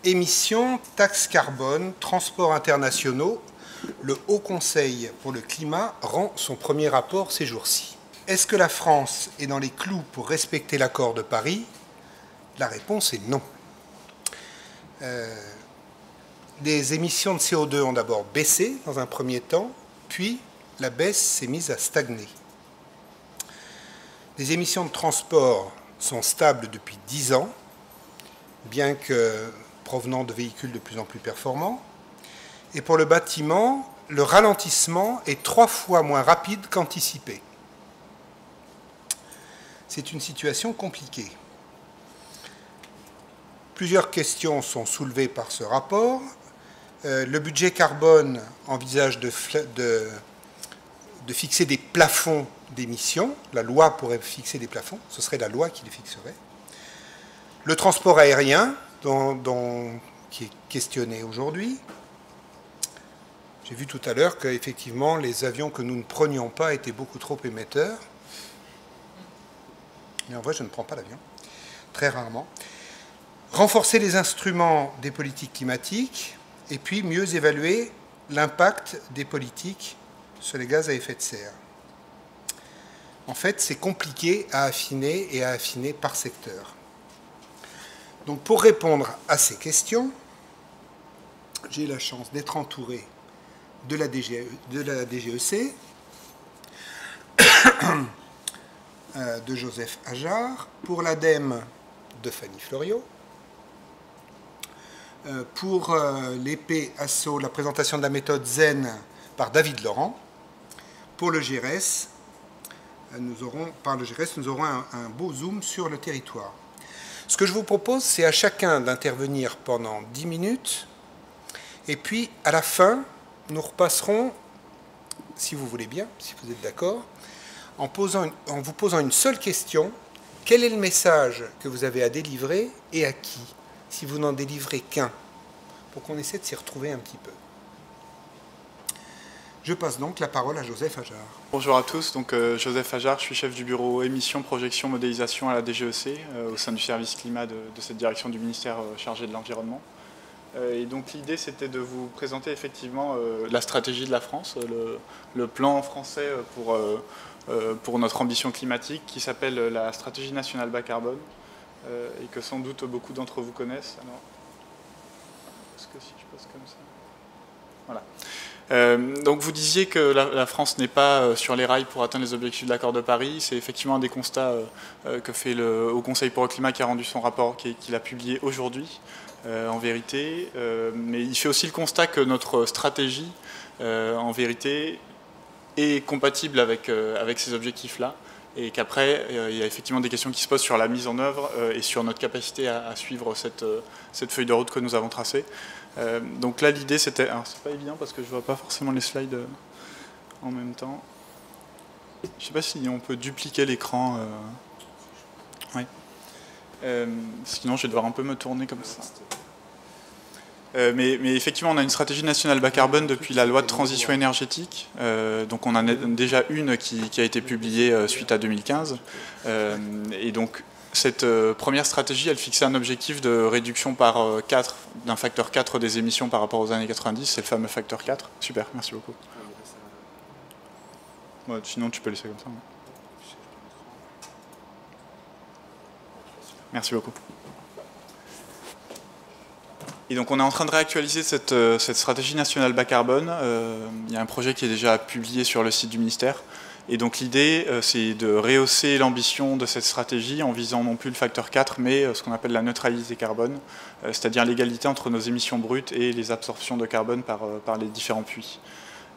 Émissions, taxes carbone, transports internationaux, le Haut Conseil pour le climat rend son premier rapport ces jours-ci. Est-ce que la France est dans les clous pour respecter l'accord de Paris? La réponse est non. Les émissions de CO2 ont d'abord baissé dans un premier temps, puis la baisse s'est mise à stagner. Les émissions de transport sont stables depuis 10 ans, bien que provenant de véhicules de plus en plus performants. Et pour le bâtiment, le ralentissement est 3 fois moins rapide qu'anticipé. C'est une situation compliquée. Plusieurs questions sont soulevées par ce rapport. Le budget carbone envisage de fixer des plafonds d'émissions. La loi pourrait fixer des plafonds, ce serait la loi qui les fixerait. Le transport aérien, qui est questionné aujourd'hui. J'ai vu tout à l'heure qu'effectivement, les avions que nous ne prenions pas étaient beaucoup trop émetteurs. Mais en vrai, je ne prends pas l'avion, très rarement. Renforcer les instruments des politiques climatiques et puis mieux évaluer l'impact des politiques sur les gaz à effet de serre. En fait, c'est compliqué à affiner et à affiner par secteur. Donc, pour répondre à ces questions, j'ai la chance d'être entouré de la DGEC, de Joseph Ajar, pour l'ADEME de Fanny Floriot, pour l'épée ASSO, la présentation de la méthode ZEN par David Laurent, pour le GRES, nous aurons un beau zoom sur le territoire. Ce que je vous propose, c'est à chacun d'intervenir pendant 10 minutes, et puis à la fin, nous repasserons, si vous voulez bien, si vous êtes d'accord, en vous posant une seule question: quel est le message que vous avez à délivrer et à qui, si vous n'en délivrez qu'un, pour qu'on essaie de s'y retrouver un petit peu. Je passe donc la parole à Joseph Ajar. Bonjour à tous, donc Joseph Ajar, je suis chef du bureau émissions, projection, modélisation à la DGEC, au sein du service climat de cette direction du ministère chargé de l'environnement. Et donc l'idée, c'était de vous présenter effectivement la stratégie de la France, le plan français pour notre ambition climatique, qui s'appelle la stratégie nationale bas carbone, et que sans doute beaucoup d'entre vous connaissent. Alors, est-ce que si je passe comme ça? Voilà. Donc vous disiez que la France n'est pas sur les rails pour atteindre les objectifs de l'accord de Paris. C'est effectivement un des constats que fait le Haut Conseil pour le climat, qui a rendu son rapport, qu'il a publié aujourd'hui, en vérité. Mais il fait aussi le constat que notre stratégie, en vérité, est compatible avec ces objectifs-là. Et qu'après, il y a effectivement des questions qui se posent sur la mise en œuvre et sur notre capacité à suivre cette feuille de route que nous avons tracée. Donc là, l'idée, c'était... Alors, c'est pas évident parce que je vois pas forcément les slides en même temps. Je sais pas si on peut dupliquer l'écran. Ouais. Sinon, je vais devoir un peu me tourner comme ça. Mais effectivement, on a une stratégie nationale bas carbone depuis la loi de transition énergétique. Donc on en a déjà une qui a été publiée suite à 2015. Et donc cette première stratégie, elle fixait un objectif de réduction par 4, d'un facteur 4 des émissions par rapport aux années 90. C'est le fameux facteur 4. Super, merci beaucoup. Ouais, sinon tu peux laisser comme ça. Merci beaucoup. Et donc on est en train de réactualiser cette stratégie nationale bas carbone. Il y a un projet qui est déjà publié sur le site du ministère. Et donc l'idée, c'est de rehausser l'ambition de cette stratégie en visant non plus le facteur 4, mais ce qu'on appelle la neutralité carbone, c'est-à-dire l'égalité entre nos émissions brutes et les absorptions de carbone par les différents puits.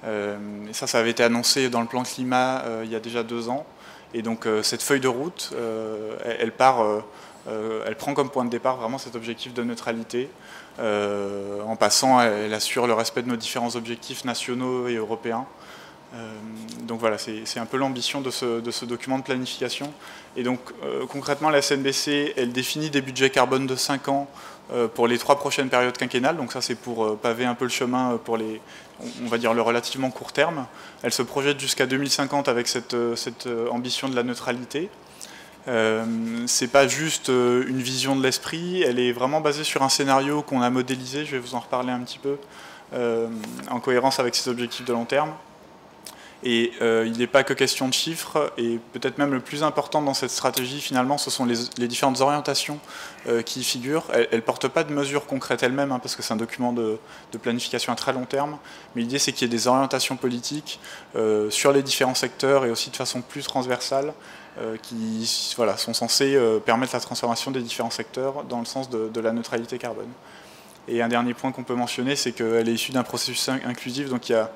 Et ça avait été annoncé dans le plan climat il y a déjà 2 ans. Et donc cette feuille de route, elle prend comme point de départ vraiment cet objectif de neutralité. En passant, elle assure le respect de nos différents objectifs nationaux et européens. Donc voilà, c'est un peu l'ambition de ce document de planification. Et donc concrètement, la SNBC, elle définit des budgets carbone de 5 ans pour les 3 prochaines périodes quinquennales. Donc ça, c'est pour paver un peu le chemin pour on va dire, le relativement court terme. Elle se projette jusqu'à 2050 avec cette ambition de la neutralité. C'est pas juste une vision de l'esprit, elle est vraiment basée sur un scénario qu'on a modélisé, je vais vous en reparler un petit peu, en cohérence avec ces objectifs de long terme. Et il n'est pas que question de chiffres, et peut-être même le plus important dans cette stratégie, finalement, ce sont les différentes orientations qui y figurent. Elles ne portent pas de mesures concrètes elles-mêmes, hein, parce que c'est un document de planification à très long terme, mais l'idée c'est qu'il y ait des orientations politiques sur les différents secteurs, et aussi de façon plus transversale, qui voilà, sont censées permettre la transformation des différents secteurs dans le sens de la neutralité carbone. Et un dernier point qu'on peut mentionner, c'est qu'elle est issue d'un processus inclusif, donc il y a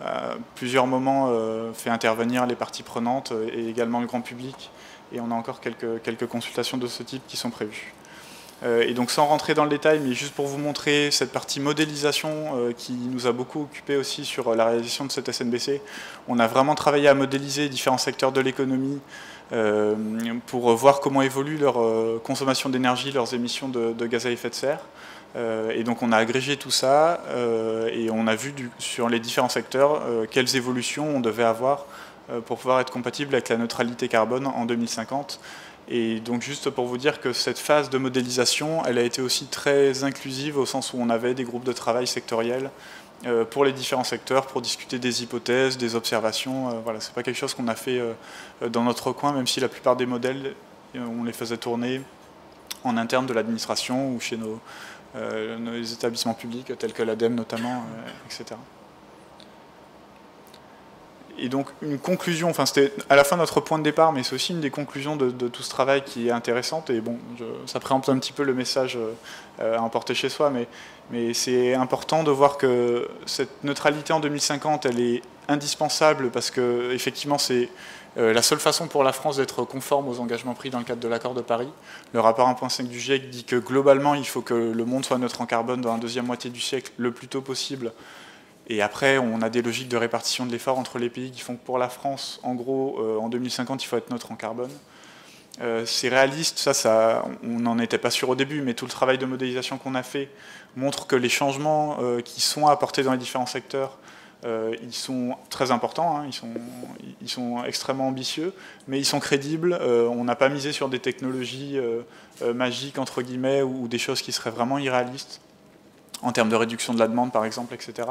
à plusieurs moments fait intervenir les parties prenantes et également le grand public, et on a encore quelques consultations de ce type qui sont prévues. Et donc sans rentrer dans le détail, mais juste pour vous montrer cette partie modélisation qui nous a beaucoup occupé aussi sur la réalisation de cette SNBC, on a vraiment travaillé à modéliser différents secteurs de l'économie pour voir comment évolue leur consommation d'énergie, leurs émissions de gaz à effet de serre. Et donc on a agrégé tout ça et on a vu sur les différents secteurs quelles évolutions on devait avoir pour pouvoir être compatible avec la neutralité carbone en 2050. Et donc juste pour vous dire que cette phase de modélisation, elle a été aussi très inclusive au sens où on avait des groupes de travail sectoriels pour les différents secteurs, pour discuter des hypothèses, des observations. Voilà, c'est pas quelque chose qu'on a fait dans notre coin, même si la plupart des modèles, on les faisait tourner en interne de l'administration ou chez nos établissements publics tels que l'ADEME notamment, etc. Et donc une conclusion, enfin c'était à la fin notre point de départ, mais c'est aussi une des conclusions de tout ce travail qui est intéressante, et bon, ça préempte un petit peu le message à emporter chez soi, mais c'est important de voir que cette neutralité en 2050, elle est indispensable parce que effectivement c'est la seule façon pour la France d'être conforme aux engagements pris dans le cadre de l'accord de Paris. Le rapport 1.5 du GIEC dit que globalement il faut que le monde soit neutre en carbone dans la deuxième moitié du siècle le plus tôt possible. Et après, on a des logiques de répartition de l'effort entre les pays qui font que pour la France, en gros, en 2050, il faut être neutre en carbone. C'est réaliste, ça, on n'en était pas sûr au début, mais tout le travail de modélisation qu'on a fait montre que les changements qui sont apportés dans les différents secteurs, ils sont très importants, hein, ils sont extrêmement ambitieux, mais ils sont crédibles. On n'a pas misé sur des technologies magiques, entre guillemets, ou des choses qui seraient vraiment irréalistes, en termes de réduction de la demande, par exemple, etc.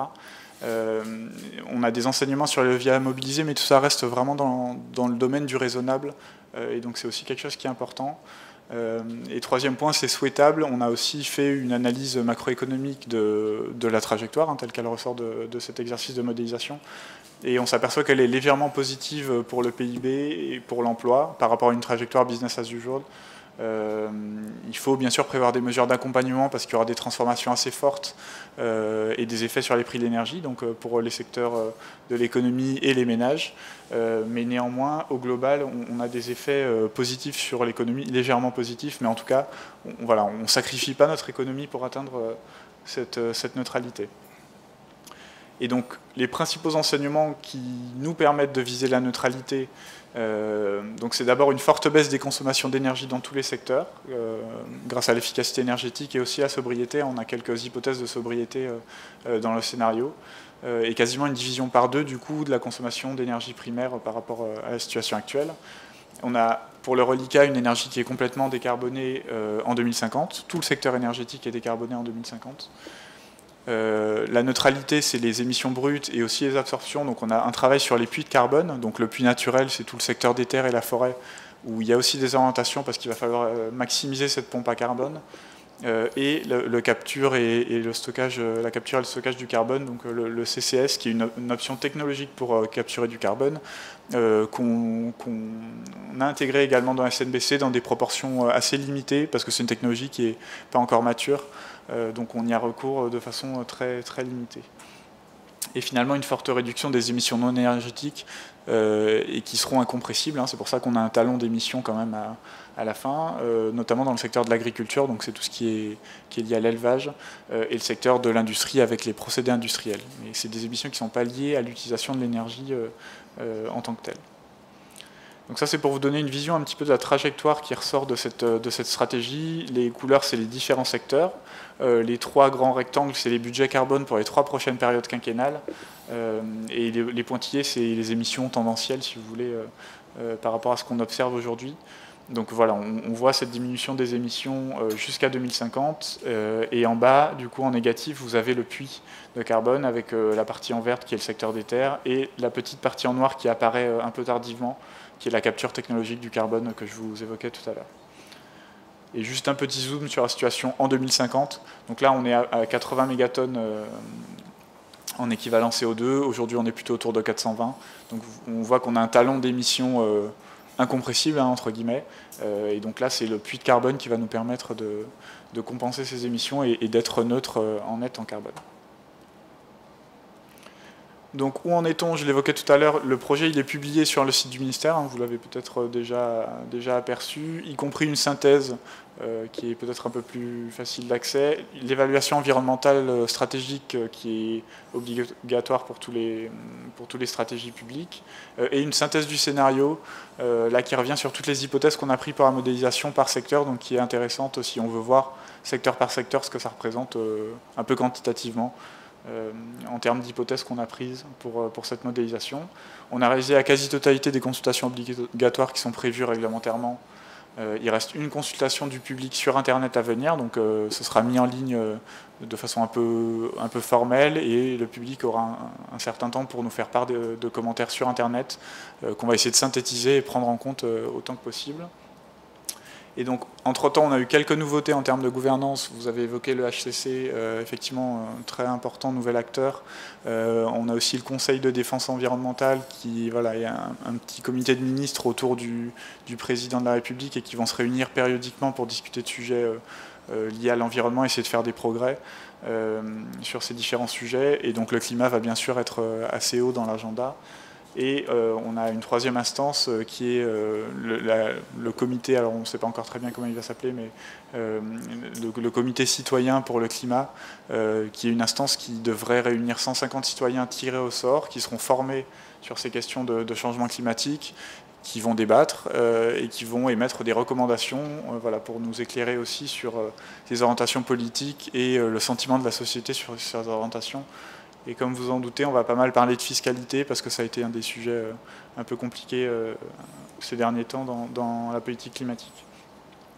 On a des enseignements sur les leviers à mobiliser, mais tout ça reste vraiment dans le domaine du raisonnable, et donc c'est aussi quelque chose qui est important. Et troisième point, c'est souhaitable. On a aussi fait une analyse macroéconomique de la trajectoire, hein, telle qu'elle ressort de cet exercice de modélisation, et on s'aperçoit qu'elle est légèrement positive pour le PIB et pour l'emploi par rapport à une trajectoire business as usual. Il faut bien sûr prévoir des mesures d'accompagnement parce qu'il y aura des transformations assez fortes et des effets sur les prix de l'énergie, donc pour les secteurs de l'économie et les ménages. Mais néanmoins, au global, on a des effets positifs sur l'économie, légèrement positifs, mais en tout cas, on ne sacrifie pas notre économie pour atteindre cette neutralité. Et donc, les principaux enseignements qui nous permettent de viser la neutralité, donc c'est d'abord une forte baisse des consommations d'énergie dans tous les secteurs, grâce à l'efficacité énergétique et aussi à la sobriété. On a quelques hypothèses de sobriété dans le scénario, et quasiment une division par deux du coup de la consommation d'énergie primaire par rapport à la situation actuelle. On a pour le reliquat une énergie qui est complètement décarbonée en 2050. Tout le secteur énergétique est décarboné en 2050. La neutralité, c'est les émissions brutes et aussi les absorptions. Donc on a un travail sur les puits de carbone. Donc le puits naturel, c'est tout le secteur des terres et la forêt, où il y a aussi des orientations parce qu'il va falloir maximiser cette pompe à carbone. Et le capture et le stockage, la capture et le stockage du carbone, donc le CCS, qui est une option technologique pour capturer du carbone, qu'on a intégré également dans la SNBC dans des proportions assez limitées, parce que c'est une technologie qui n'est pas encore mature. Donc on y a recours de façon très, très limitée. Et finalement une forte réduction des émissions non énergétiques et qui seront incompressibles, hein. C'est pour ça qu'on a un talon d'émissions quand même à la fin, notamment dans le secteur de l'agriculture, donc c'est tout ce qui est lié à l'élevage, et le secteur de l'industrie avec les procédés industriels. Mais c'est des émissions qui ne sont pas liées à l'utilisation de l'énergie en tant que telle. Donc ça, c'est pour vous donner une vision un petit peu de la trajectoire qui ressort de cette stratégie. Les couleurs, c'est les différents secteurs. Les trois grands rectangles, c'est les budgets carbone pour les 3 prochaines périodes quinquennales. Et les pointillés, c'est les émissions tendancielles, si vous voulez, par rapport à ce qu'on observe aujourd'hui. Donc voilà, on voit cette diminution des émissions jusqu'à 2050, et en bas, du coup en négatif, vous avez le puits de carbone avec la partie en verte qui est le secteur des terres, et la petite partie en noir qui apparaît un peu tardivement, qui est la capture technologique du carbone que je vous évoquais tout à l'heure. Et juste un petit zoom sur la situation en 2050. Donc là, on est à 80 mégatonnes en équivalent CO2. Aujourd'hui, on est plutôt autour de 420. Donc on voit qu'on a un talon d'émissions incompressible, hein, entre guillemets. Et donc là, c'est le puits de carbone qui va nous permettre de compenser ces émissions et d'être neutre en net en carbone. Donc où en est-on? Je l'évoquais tout à l'heure, le projet il est publié sur le site du ministère, hein, vous l'avez peut-être déjà aperçu, y compris une synthèse qui est peut-être un peu plus facile d'accès, l'évaluation environnementale stratégique qui est obligatoire pour tous les stratégies publiques, et une synthèse du scénario, là qui revient sur toutes les hypothèses qu'on a prises pour la modélisation par secteur, donc qui est intéressante si on veut voir secteur par secteur ce que ça représente un peu quantitativement. En termes d'hypothèses qu'on a prises pour cette modélisation. On a réalisé la quasi-totalité des consultations obligatoires qui sont prévues réglementairement. Il reste une consultation du public sur Internet à venir, donc ce sera mis en ligne de façon un peu formelle, et le public aura un certain temps pour nous faire part de commentaires sur Internet qu'on va essayer de synthétiser et prendre en compte autant que possible. Et donc, entre-temps, on a eu quelques nouveautés en termes de gouvernance. Vous avez évoqué le HCC, effectivement, un très important nouvel acteur. On a aussi le Conseil de défense environnementale, qui voilà, est un petit comité de ministres autour du président de la République et qui vont se réunir périodiquement pour discuter de sujets liés à l'environnement, essayer de faire des progrès sur ces différents sujets. Et donc, le climat va bien sûr être assez haut dans l'agenda. Et on a une troisième instance qui est le comité, alors on ne sait pas encore très bien comment il va s'appeler, mais le comité citoyen pour le climat, qui est une instance qui devrait réunir 150 citoyens tirés au sort, qui seront formés sur ces questions de changement climatique, qui vont débattre et qui vont émettre des recommandations voilà, pour nous éclairer aussi sur les orientations politiques et le sentiment de la société sur ces orientations. Et comme vous en doutez, on va pas mal parler de fiscalité parce que ça a été un des sujets un peu compliqués ces derniers temps dans la politique climatique.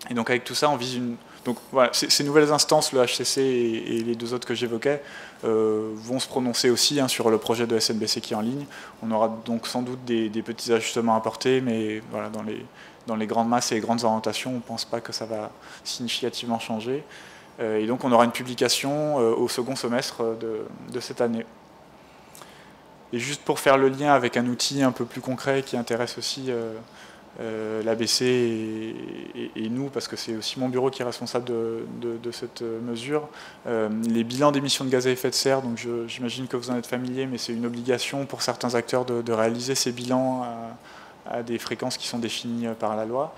Et donc avec tout ça, on vise une... Donc voilà, ces nouvelles instances, le HCC et les deux autres que j'évoquais, vont se prononcer aussi hein, sur le projet de SNBC qui est en ligne. On aura donc sans doute des petits ajustements à apporter, mais voilà, dans les grandes masses et les grandes orientations, on ne pense pas que ça va significativement changer. Et donc on aura une publication au second semestre de cette année. Et juste pour faire le lien avec un outil un peu plus concret qui intéresse aussi l'ABC et nous, parce que c'est aussi mon bureau qui est responsable de cette mesure, les bilans d'émissions de gaz à effet de serre, donc j'imagine que vous en êtes familier, mais c'est une obligation pour certains acteurs de réaliser ces bilans à des fréquences qui sont définies par la loi.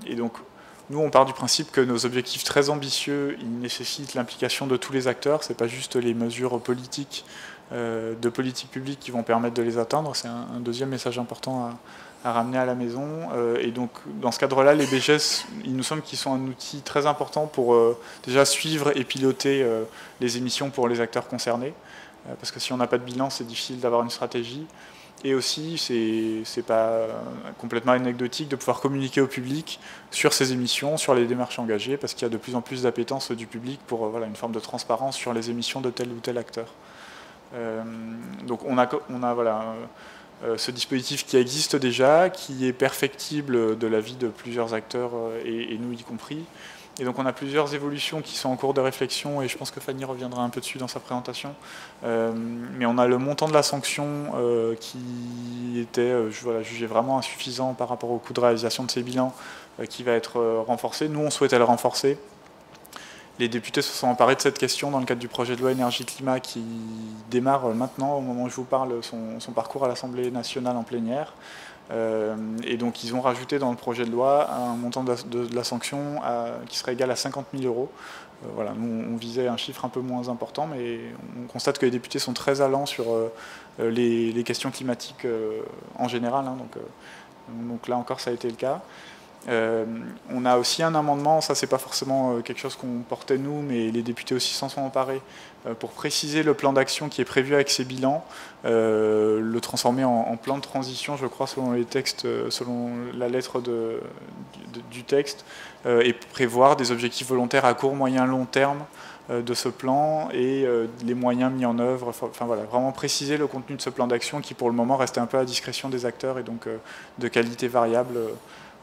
Et donc nous, on part du principe que nos objectifs très ambitieux, ils nécessitent l'implication de tous les acteurs. Ce n'est pas juste les mesures politiques, de politique publique qui vont permettre de les atteindre. C'est un deuxième message important à ramener à la maison. Et donc, dans ce cadre-là, les BGS, il nous semble qu'ils sont un outil très important pour déjà suivre et piloter les émissions pour les acteurs concernés. Parce que si on n'a pas de bilan, c'est difficile d'avoir une stratégie. Et aussi, c'est pas complètement anecdotique de pouvoir communiquer au public sur ces émissions, sur les démarches engagées, parce qu'il y a de plus en plus d'appétence du public pour voilà, une forme de transparence sur les émissions de tel ou tel acteur. Donc on a voilà, ce dispositif qui existe déjà, qui est perfectible de l'avis de plusieurs acteurs, et nous y compris. Et donc on a plusieurs évolutions qui sont en cours de réflexion, et je pense que Fanny reviendra un peu dessus dans sa présentation. Mais on a le montant de la sanction qui était voilà, jugé vraiment insuffisant par rapport au coût de réalisation de ces bilans, qui va être renforcé. Nous, on souhaitait le renforcer. Les députés se sont emparés de cette question dans le cadre du projet de loi énergie-climat qui démarre maintenant, au moment où je vous parle, son parcours à l'Assemblée nationale en plénière. Et donc ils ont rajouté dans le projet de loi un montant de la sanction qui serait égal à 50 000 €. Voilà, nous on visait un chiffre un peu moins important, mais on constate que les députés sont très allants sur les questions climatiques en général, hein, donc là encore ça a été le cas. On a aussi un amendement, ça c'est pas forcément quelque chose qu'on portait nous, mais les députés aussi s'en sont emparés, pour préciser le plan d'action qui est prévu avec ces bilans, le transformer en plan de transition, je crois, selon les textes, selon la lettre du texte, et prévoir des objectifs volontaires à court, moyen, long terme de ce plan et les moyens mis en œuvre. Enfin voilà, vraiment préciser le contenu de ce plan d'action qui pour le moment restait un peu à la discrétion des acteurs et donc de qualité variable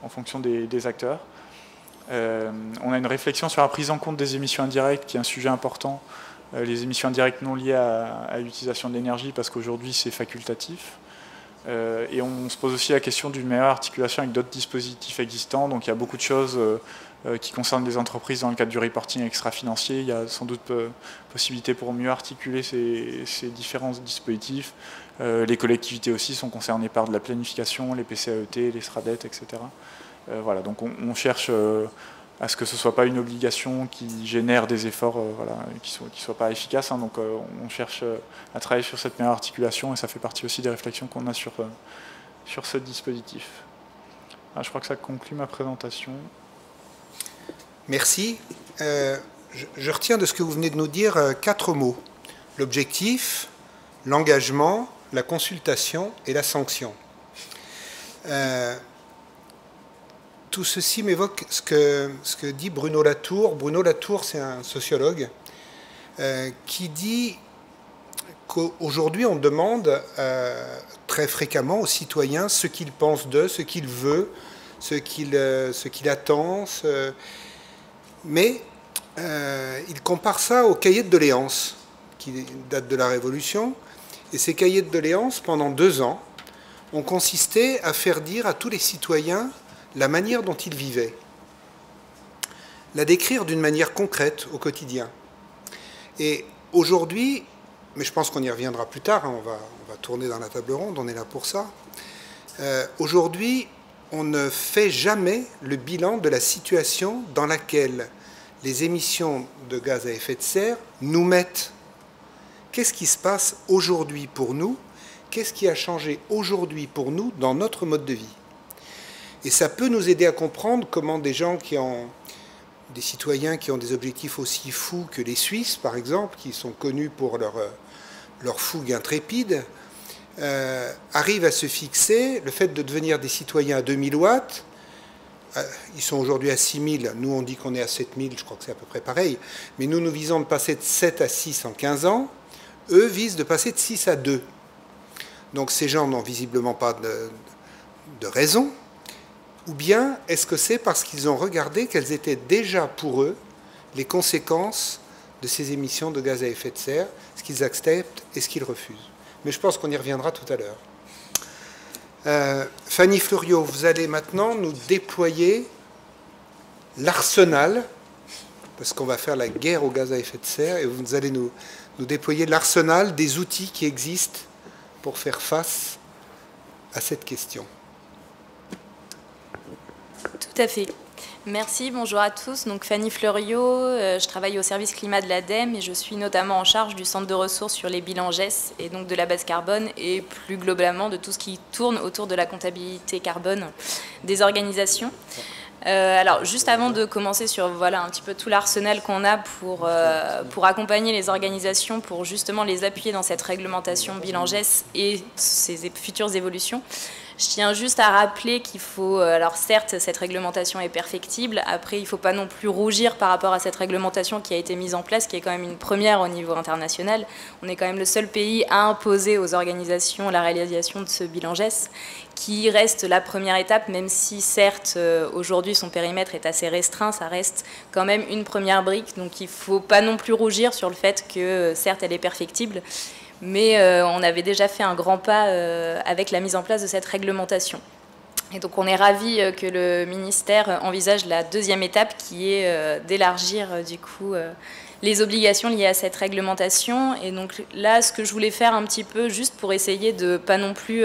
en fonction des acteurs. On a une réflexion sur la prise en compte des émissions indirectes, qui est un sujet important. Les émissions indirectes non liées à l'utilisation de l'énergie, parce qu'aujourd'hui c'est facultatif. Et on se pose aussi la question d'une meilleure articulation avec d'autres dispositifs existants. Donc il y a beaucoup de choses qui concernent les entreprises dans le cadre du reporting extra-financier. Il y a sans doute possibilité pour mieux articuler ces différents dispositifs. Les collectivités aussi sont concernées par de la planification, les PCAET, les SRADET, etc. Voilà, donc on cherche à ce que ce ne soit pas une obligation qui génère des efforts voilà, qui ne soient pas efficaces. Hein, donc on cherche à travailler sur cette meilleure articulation et ça fait partie aussi des réflexions qu'on a sur ce dispositif. Je crois que ça conclut ma présentation. Merci. Je retiens de ce que vous venez de nous dire 4 mots. L'objectif, l'engagement, la consultation et la sanction. Tout ceci m'évoque ce que dit Bruno Latour. Bruno Latour, c'est un sociologue qui dit qu'aujourd'hui, on demande très fréquemment aux citoyens ce qu'ils pensent d'eux, ce qu'ils veulent, ce qu'il attend. Mais il compare ça au cahier de doléances qui date de la Révolution. Et ces cahiers de doléances, pendant 2 ans, ont consisté à faire dire à tous les citoyens la manière dont ils vivaient, la décrire d'une manière concrète au quotidien. Et aujourd'hui, mais je pense qu'on y reviendra plus tard, hein, on va tourner dans la table ronde, on est là pour ça. Aujourd'hui, on ne fait jamais le bilan de la situation dans laquelle les émissions de gaz à effet de serre nous mettent. Qu'est-ce qui se passe aujourd'hui pour nous? Qu'est-ce qui a changé aujourd'hui pour nous dans notre mode de vie? Et ça peut nous aider à comprendre comment des gens des citoyens qui ont des objectifs aussi fous que les Suisses, par exemple, qui sont connus pour leur fougue intrépide, arrivent à se fixer le fait de devenir des citoyens à 2000 watts. Ils sont aujourd'hui à 6000, nous on dit qu'on est à 7000, je crois que c'est à peu près pareil, mais nous visons de passer de 7 à 6 en 15 ans, eux visent de passer de 6 à 2. Donc ces gens n'ont visiblement pas de raison. Ou bien est-ce que c'est parce qu'ils ont regardé quelles étaient déjà pour eux les conséquences de ces émissions de gaz à effet de serre, ce qu'ils acceptent et ce qu'ils refusent? Mais je pense qu'on y reviendra tout à l'heure. Fanny Fleurio, vous allez maintenant nous déployer l'arsenal, parce qu'on va faire la guerre au gaz à effet de serre, et vous allez nous déployer l'arsenal des outils qui existent pour faire face à cette question. Tout à fait. Merci, bonjour à tous. Donc Fanny Fleurio, je travaille au service climat de l'ADEME et je suis notamment en charge du centre de ressources sur les bilans GES et donc de la base carbone et plus globalement de tout ce qui tourne autour de la comptabilité carbone des organisations. Alors juste avant de commencer sur voilà, un petit peu tout l'arsenal qu'on a pour accompagner les organisations, pour justement les appuyer dans cette réglementation bilan GES et ses futures évolutions, je tiens juste à rappeler qu'il faut, alors certes cette réglementation est perfectible, après il ne faut pas non plus rougir par rapport à cette réglementation qui a été mise en place, qui est quand même une première au niveau international. On est quand même le seul pays à imposer aux organisations la réalisation de ce bilan GES, qui reste la première étape, même si certes aujourd'hui son périmètre est assez restreint, ça reste quand même une première brique, donc il ne faut pas non plus rougir sur le fait que certes elle est perfectible, mais on avait déjà fait un grand pas avec la mise en place de cette réglementation. Et donc on est ravis que le ministère envisage la deuxième étape qui est d'élargir du coup les obligations liées à cette réglementation. Et donc là, ce que je voulais faire un petit peu, juste pour essayer de pas non plus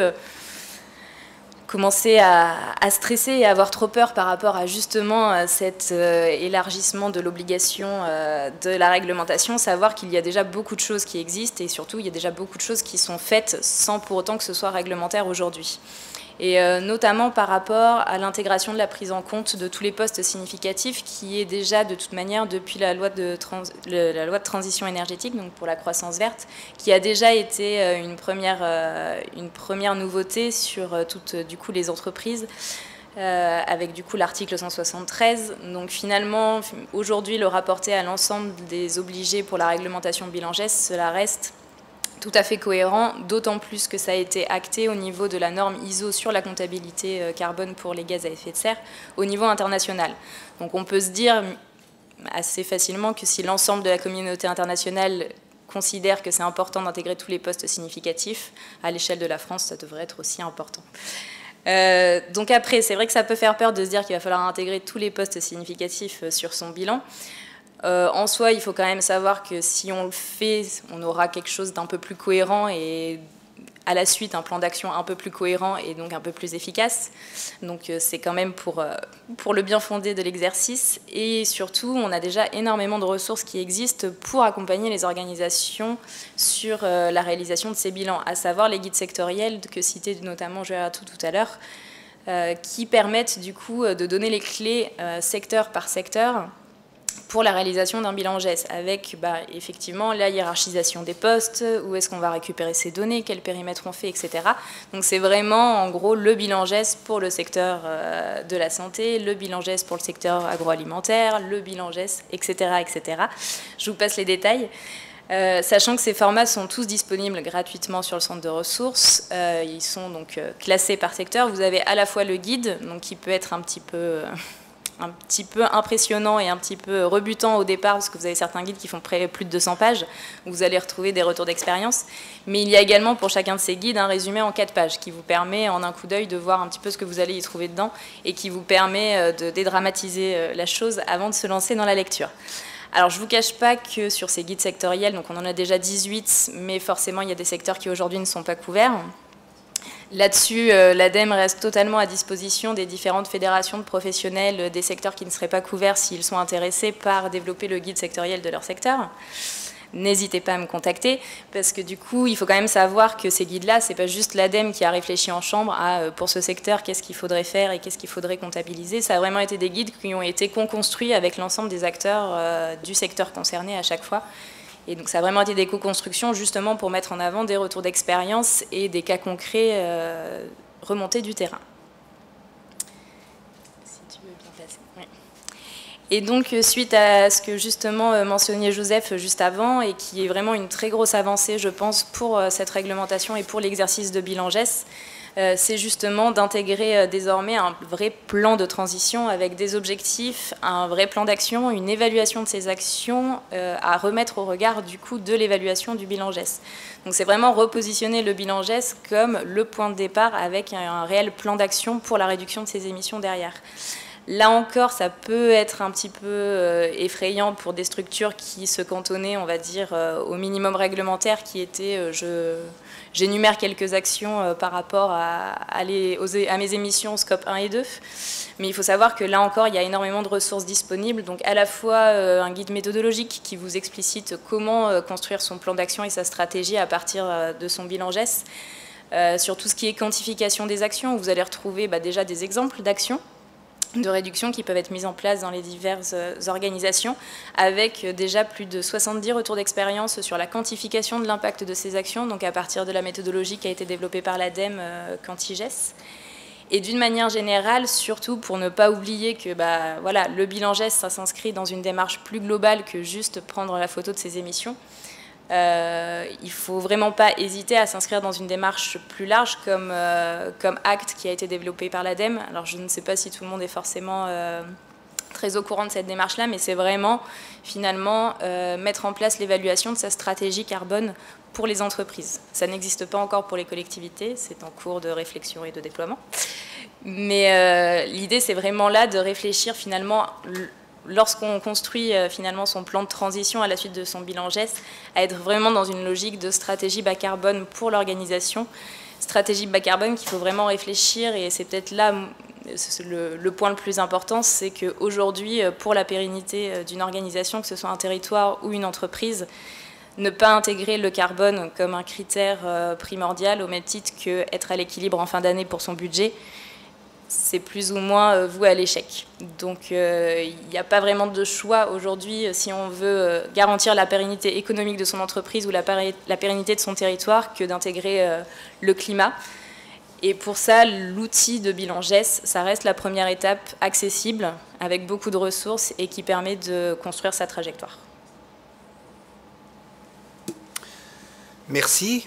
commencer à stresser et avoir trop peur par rapport à justement cet élargissement de l'obligation de la réglementation, savoir qu'il y a déjà beaucoup de choses qui existent et surtout il y a déjà beaucoup de choses qui sont faites sans pour autant que ce soit réglementaire aujourd'hui. et notamment par rapport à l'intégration de la prise en compte de tous les postes significatifs qui est déjà de toute manière depuis la loi de transition énergétique, donc pour la croissance verte, qui a déjà été une première nouveauté sur toutes du coup, les entreprises. Avec du coup l'article 173. Donc finalement, aujourd'hui, le rapporter à l'ensemble des obligés pour la réglementation bilan geste, cela reste tout à fait cohérent, d'autant plus que ça a été acté au niveau de la norme ISO sur la comptabilité carbone pour les gaz à effet de serre au niveau international. Donc on peut se dire assez facilement que si l'ensemble de la communauté internationale considère que c'est important d'intégrer tous les postes significatifs, à l'échelle de la France, ça devrait être aussi important. Donc après, c'est vrai que ça peut faire peur de se dire qu'il va falloir intégrer tous les postes significatifs sur son bilan. En soi, il faut quand même savoir que si on le fait, on aura quelque chose d'un peu plus cohérent et à la suite un plan d'action un peu plus cohérent et donc un peu plus efficace. Donc c'est quand même pour le bien fondé de l'exercice. Et surtout, on a déjà énormément de ressources qui existent pour accompagner les organisations sur la réalisation de ces bilans, à savoir les guides sectoriels que citait notamment Gérard tout à l'heure, qui permettent du coup de donner les clés secteur par secteur pour la réalisation d'un bilan GES, avec effectivement la hiérarchisation des postes, où est-ce qu'on va récupérer ces données, quel périmètre on fait, etc. Donc c'est vraiment en gros le bilan GES pour le secteur de la santé, le bilan GES pour le secteur agroalimentaire, le bilan GES, etc., etc. Je vous passe les détails. Sachant que ces formats sont tous disponibles gratuitement sur le centre de ressources, ils sont donc classés par secteur. Vous avez à la fois le guide, donc qui peut être un petit peu impressionnant et un petit peu rebutant au départ, parce que vous avez certains guides qui font plus de 200 pages, où vous allez retrouver des retours d'expérience. Mais il y a également pour chacun de ces guides un résumé en 4 pages, qui vous permet en un coup d'œil de voir un petit peu ce que vous allez y trouver dedans, et qui vous permet de dédramatiser la chose avant de se lancer dans la lecture. Alors je ne vous cache pas que sur ces guides sectoriels, donc on en a déjà 18, mais forcément il y a des secteurs qui aujourd'hui ne sont pas couverts. Là-dessus, l'ADEME reste totalement à disposition des différentes fédérations de professionnels des secteurs qui ne seraient pas couverts s'ils sont intéressés par développer le guide sectoriel de leur secteur. N'hésitez pas à me contacter, parce que du coup, il faut quand même savoir que ces guides-là, ce n'est pas juste l'ADEME qui a réfléchi en chambre à, pour ce secteur, qu'est-ce qu'il faudrait faire et qu'est-ce qu'il faudrait comptabiliser. Ça a vraiment été des guides qui ont été co-construits avec l'ensemble des acteurs du secteur concerné à chaque fois. Et donc ça a vraiment été des co-constructions justement pour mettre en avant des retours d'expérience et des cas concrets remontés du terrain. Si tu veux bien passer. Oui. Et donc suite à ce que justement mentionnait Joseph juste avant, et qui est vraiment une très grosse avancée je pense pour cette réglementation et pour l'exercice de bilan GES, c'est justement d'intégrer désormais un vrai plan de transition avec des objectifs, un vrai plan d'action, une évaluation de ces actions à remettre au regard du coup de l'évaluation du bilan GES. Donc c'est vraiment repositionner le bilan GES comme le point de départ avec un réel plan d'action pour la réduction de ces émissions derrière. Là encore, ça peut être un petit peu effrayant pour des structures qui se cantonnaient, on va dire, au minimum réglementaire qui était, j'énumère quelques actions par rapport à mes émissions scope 1 et 2. Mais il faut savoir que là encore, il y a énormément de ressources disponibles. Donc à la fois un guide méthodologique qui vous explicite comment construire son plan d'action et sa stratégie à partir de son bilan GES. Sur tout ce qui est quantification des actions, vous allez retrouver déjà des exemples d'actions de réduction qui peuvent être mises en place dans les diverses organisations, avec déjà plus de 70 retours d'expérience sur la quantification de l'impact de ces actions, donc à partir de la méthodologie qui a été développée par l'ADEME QuantiGES. Et d'une manière générale, surtout pour ne pas oublier que voilà, le bilan GES, ça s'inscrit dans une démarche plus globale que juste prendre la photo de ces émissions. Il ne faut vraiment pas hésiter à s'inscrire dans une démarche plus large comme ACT qui a été développé par l'ADEME. Alors je ne sais pas si tout le monde est forcément très au courant de cette démarche-là, mais c'est vraiment finalement mettre en place l'évaluation de sa stratégie carbone pour les entreprises. Ça n'existe pas encore pour les collectivités, c'est en cours de réflexion et de déploiement. Mais l'idée c'est vraiment là de réfléchir finalement lorsqu'on construit finalement son plan de transition à la suite de son bilan GES, à être vraiment dans une logique de stratégie bas carbone pour l'organisation. Stratégie bas carbone qu'il faut vraiment réfléchir, et c'est peut-être là le point le plus important, c'est qu'aujourd'hui, pour la pérennité d'une organisation, que ce soit un territoire ou une entreprise, ne pas intégrer le carbone comme un critère primordial au même titre qu'être à l'équilibre en fin d'année pour son budget, c'est plus ou moins voué à l'échec. Donc il n'y a pas vraiment de choix aujourd'hui si on veut garantir la pérennité économique de son entreprise ou la pérennité de son territoire que d'intégrer le climat. Et pour ça, l'outil de bilan GES, ça reste la première étape accessible, avec beaucoup de ressources et qui permet de construire sa trajectoire. Merci.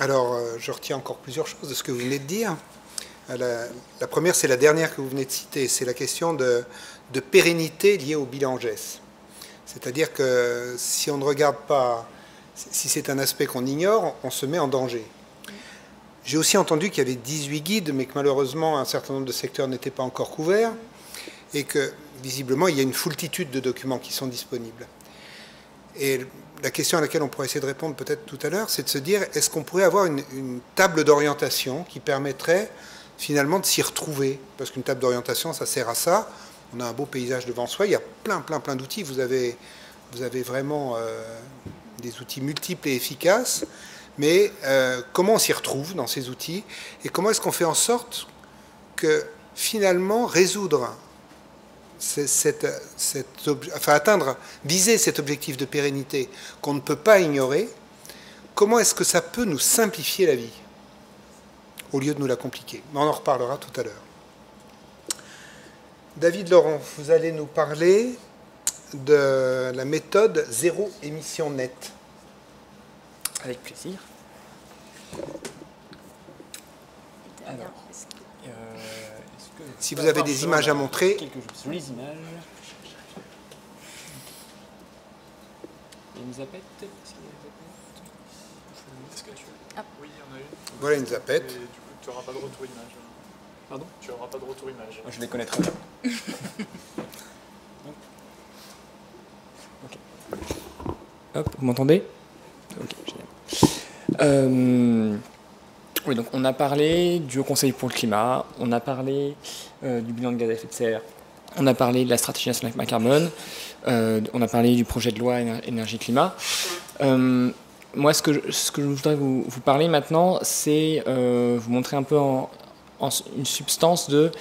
Alors, je retiens encore plusieurs choses de ce que vous venez de dire. La première, c'est la dernière que vous venez de citer, c'est la question de pérennité liée au bilan GES. C'est-à-dire que si on ne regarde pas, si c'est un aspect qu'on ignore, on se met en danger. J'ai aussi entendu qu'il y avait 18 guides, mais que malheureusement, un certain nombre de secteurs n'étaient pas encore couverts, et que, visiblement, il y a une foultitude de documents qui sont disponibles. Et la question à laquelle on pourrait essayer de répondre peut-être tout à l'heure, c'est de se dire, est-ce qu'on pourrait avoir une table d'orientation qui permettrait finalement de s'y retrouver? Parce qu'une table d'orientation, ça sert à ça. On a un beau paysage devant soi, il y a plein d'outils. Vous avez vraiment des outils multiples et efficaces. Mais comment on s'y retrouve dans ces outils? Et comment est-ce qu'on fait en sorte que finalement résoudre viser cet objectif de pérennité qu'on ne peut pas ignorer, comment est-ce que ça peut nous simplifier la vie au lieu de nous la compliquer? Mais on en reparlera tout à l'heure. David Laurent, vous allez nous parler de la méthode zéro émission nette. Avec plaisir. Alors, si vous avez des images à montrer. Quelques sur les images. Il y a une zapette. Est-ce que tu veux? Oui, il y en a une. Voilà une zapette. Et du coup, tu n'auras pas de retour image. Pardon? Tu n'auras pas de retour image. Je les connais très bien. Ok. Hop, vous m'entendez? Ok, génial. Oui, donc on a parlé du Haut Conseil pour le climat, on a parlé du bilan de gaz à effet de serre, on a parlé de la stratégie nationale bas carbone, on a parlé du projet de loi énergie-climat. Moi, ce que je voudrais vous parler maintenant, c'est vous montrer un peu une substance de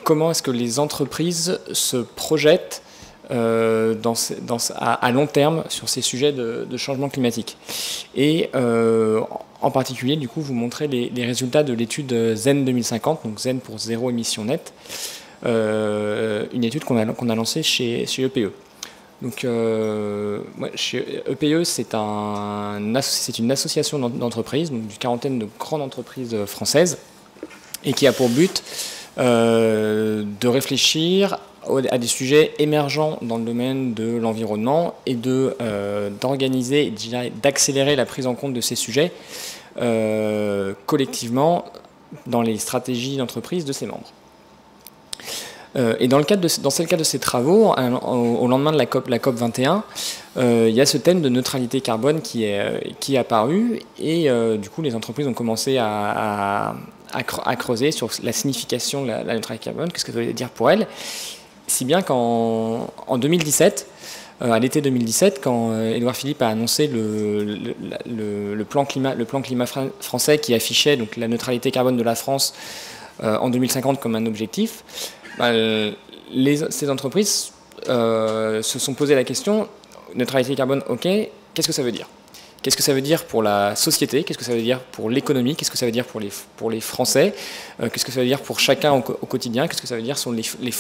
comment est-ce que les entreprises se projettent à long terme sur ces sujets de changement climatique. Et en particulier, du coup, vous montrer les résultats de l'étude ZEN 2050, donc ZEN pour zéro émission nette, une étude qu'on a lancée chez EPE. Donc, chez EPE, c'est une association d'entreprises, donc d'une quarantaine de grandes entreprises françaises, et qui a pour but de réfléchir à des sujets émergents dans le domaine de l'environnement et d'organiser, d'accélérer la prise en compte de ces sujets collectivement dans les stratégies d'entreprise de ses membres. Et dans c'est le cadre de ces travaux, au lendemain de la COP 21, il y a ce thème de neutralité carbone qui est apparu, et du coup les entreprises ont commencé à creuser sur la signification de la neutralité carbone, qu'est-ce que ça veut dire pour elles. Si bien qu'en 2017, à l'été 2017, quand Édouard Philippe a annoncé le plan climat français qui affichait donc la neutralité carbone de la France en 2050 comme un objectif, ces entreprises se sont posé la question, neutralité carbone, ok, qu'est-ce que ça veut dire ? Qu'est-ce que ça veut dire pour la société? Qu'est-ce que ça veut dire pour l'économie? Qu'est-ce que ça veut dire pour les Français? Qu'est-ce que ça veut dire pour chacun au quotidien? Qu'est-ce que ça veut dire sur les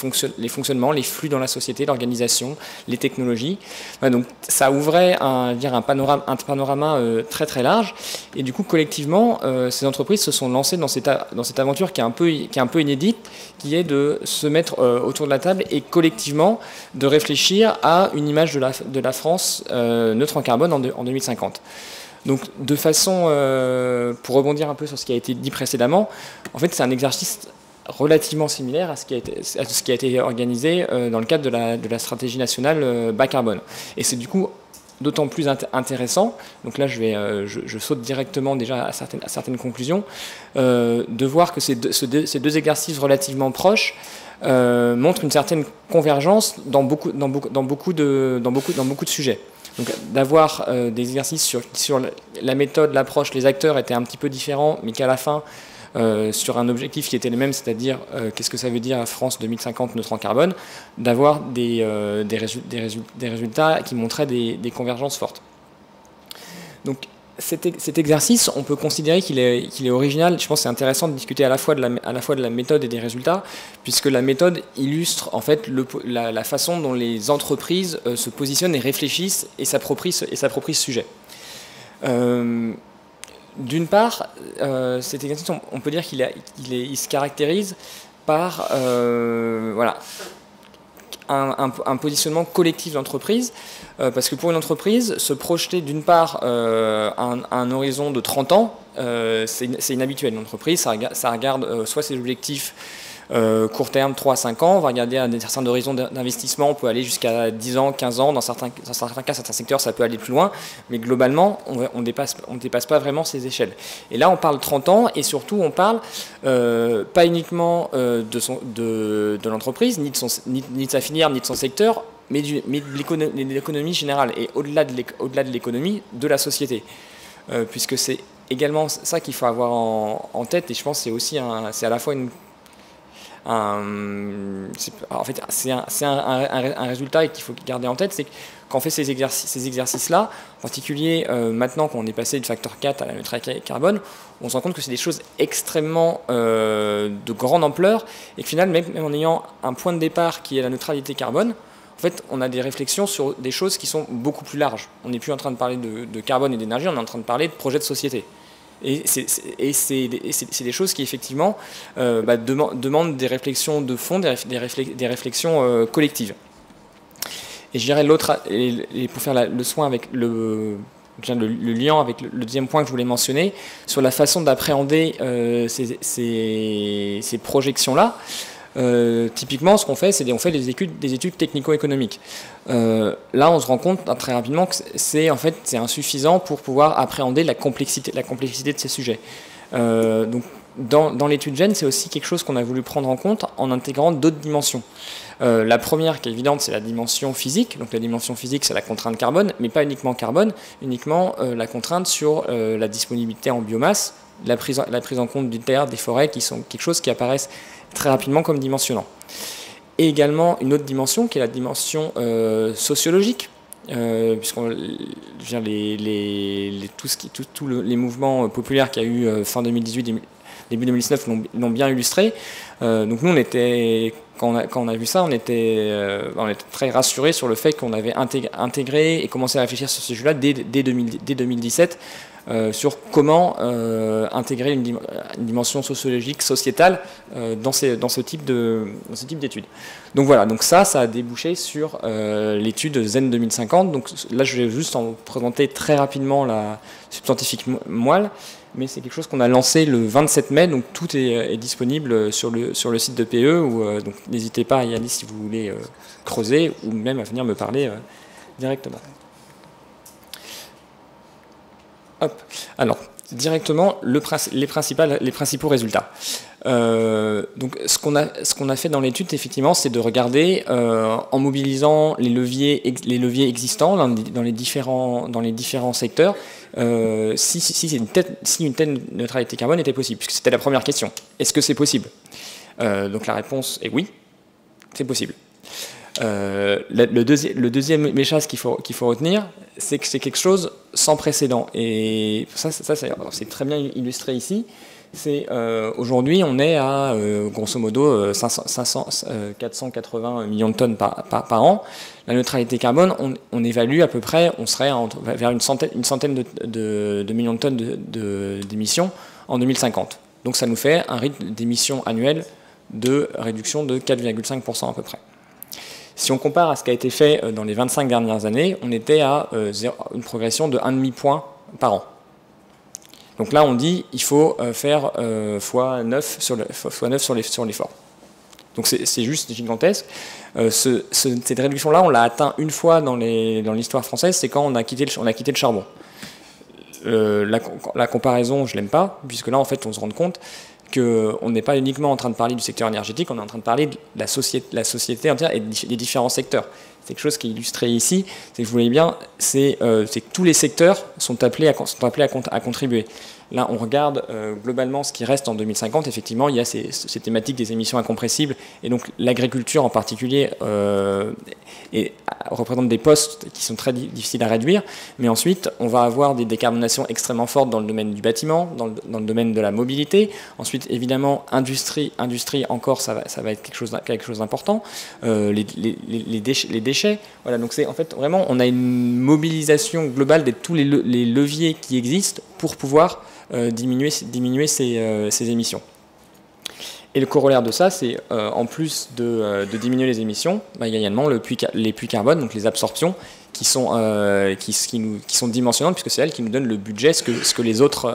fonctionnements, les flux dans la société, l'organisation, les technologies? Donc ça ouvrait un panorama très très large. Et du coup, collectivement, ces entreprises se sont lancées dans cette aventure qui est un peu inédite, qui est de se mettre autour de la table et collectivement de réfléchir à une image de la France neutre en carbone en 2050. Donc, de façon, pour rebondir un peu sur ce qui a été dit précédemment, en fait, c'est un exercice relativement similaire à ce qui a été organisé dans le cadre de la stratégie nationale bas carbone. Et c'est du coup d'autant plus intéressant, donc là je saute directement déjà à certaines conclusions, de voir que ces deux exercices relativement proches montrent une certaine convergence dans beaucoup de sujets. Donc d'avoir des exercices sur la méthode, l'approche, les acteurs étaient un petit peu différents, mais qu'à la fin, sur un objectif qui était le même, c'est-à-dire qu'est-ce que ça veut dire à France 2050 neutre en carbone, d'avoir des résultats qui montraient des convergences fortes. Donc cet exercice, on peut considérer qu'il est original. Je pense que c'est intéressant de discuter à la fois de la méthode et des résultats, puisque la méthode illustre en fait la façon dont les entreprises se positionnent et réfléchissent et s'approprient ce sujet. D'une part, cet exercice, on peut dire qu'il se caractérise par voilà, un positionnement collectif d'entreprise, parce que pour une entreprise, se projeter d'une part un horizon de 30 ans, c'est inhabituel. Une entreprise, ça regarde soit ses objectifs court terme, 3 à 5 ans, on va regarder un certain horizon d'investissement, on peut aller jusqu'à 10 ans, 15 ans, dans certains cas, certains secteurs, ça peut aller plus loin, mais globalement, on dépasse pas vraiment ces échelles. Et là, on parle 30 ans, et surtout, on parle pas uniquement de l'entreprise, ni de sa filière, ni de son secteur, mais de l'économie générale, et au-delà de l'économie, de la société. Puisque c'est également ça qu'il faut avoir en tête, et je pense que c'est à la fois un résultat qu'il faut garder en tête, c'est que quand on fait ces exercices-là, en particulier maintenant qu'on est passé du facteur 4 à la neutralité carbone, on se rend compte que c'est des choses extrêmement de grande ampleur, et que finalement, même en ayant un point de départ qui est la neutralité carbone, en fait, on a des réflexions sur des choses qui sont beaucoup plus larges. On n'est plus en train de parler de carbone et d'énergie, on est en train de parler de projets de société. Et c'est des choses qui, effectivement, demandent des réflexions de fond, des réflexions collectives. Et je dirais l'autre, et pour faire le soin avec le lien avec le deuxième point que je voulais mentionner, sur la façon d'appréhender ces projections-là. Typiquement, ce qu'on fait, c'est qu'on fait des études technico-économiques. Là, on se rend compte très rapidement que c'est insuffisant pour pouvoir appréhender la complexité de ces sujets. Donc, dans l'étude GEN, c'est aussi quelque chose qu'on a voulu prendre en compte en intégrant d'autres dimensions. La première qui est évidente, c'est la dimension physique. Donc la dimension physique, c'est la contrainte carbone, mais pas uniquement carbone, uniquement la contrainte sur la disponibilité en biomasse, la prise en compte du terre, des forêts, qui sont quelque chose qui apparaissent très rapidement comme dimensionnant. Et également une autre dimension qui est la dimension sociologique, puisqu'on tous les mouvements populaires qu'il y a eu fin 2018, début 2019 l'ont bien illustré. Donc nous, quand on a vu ça, on était très rassurés sur le fait qu'on avait intégré et commencé à réfléchir sur ce sujet-là dès 2017, sur comment intégrer une dimension sociologique, sociétale dans ce type d'études. Donc voilà, donc ça a débouché sur l'étude ZEN 2050. Donc là, je vais juste en présenter très rapidement la subscientifique moelle, mais c'est quelque chose qu'on a lancé le 27 mai, donc tout est disponible sur le site de PE, donc n'hésitez pas à y aller si vous voulez creuser, ou même à venir me parler directement. Hop. Alors, directement, les principaux résultats. Donc, ce qu'on a fait dans l'étude, effectivement, c'est de regarder, en mobilisant les leviers existants dans les différents secteurs, si une telle neutralité carbone était possible, puisque c'était la première question. Est-ce que c'est possible? Donc la réponse est oui, c'est possible. Le deuxième message qu'il faut retenir, c'est que c'est quelque chose sans précédent. Et ça c'est très bien illustré ici. Aujourd'hui, on est à grosso modo 480 millions de tonnes par an. La neutralité carbone, on évalue à peu près, on serait vers une centaine de millions de tonnes d'émissions en 2050. Donc ça nous fait un rythme d'émissions annuel de réduction de 4,5% à peu près. Si on compare à ce qui a été fait dans les 25 dernières années, on était à une progression de 1,5 point par an. Donc là, on dit il faut faire x9 sur l'effort. Donc c'est juste gigantesque. Cette réduction-là, on l'a atteint une fois dans l'histoire française, c'est quand on a quitté le charbon. La comparaison, je l'aime pas, puisque là, en fait, on se rend compte qu'on n'est pas uniquement en train de parler du secteur énergétique, on est en train de parler de la société entière et des différents secteurs. C'est quelque chose qui est illustré ici, c'est que vous voyez bien, c'est que tous les secteurs sont appelés à contribuer. Là, on regarde globalement ce qui reste en 2050. Effectivement, il y a ces thématiques des émissions incompressibles, et donc l'agriculture en particulier représente des postes qui sont très difficiles à réduire. Mais ensuite, on va avoir des décarbonations extrêmement fortes dans le domaine du bâtiment, dans le domaine de la mobilité. Ensuite, évidemment, industrie encore, ça va être quelque chose d'important. Les déchets. Voilà, donc c'est en fait vraiment, on a une mobilisation globale de tous les leviers qui existent pour pouvoir diminuer ces émissions. Et le corollaire de ça, c'est en plus de diminuer les émissions, il y a également les puits carbone, donc les absorptions, qui sont dimensionnantes, puisque c'est elles qui nous donnent le budget, ce que les autres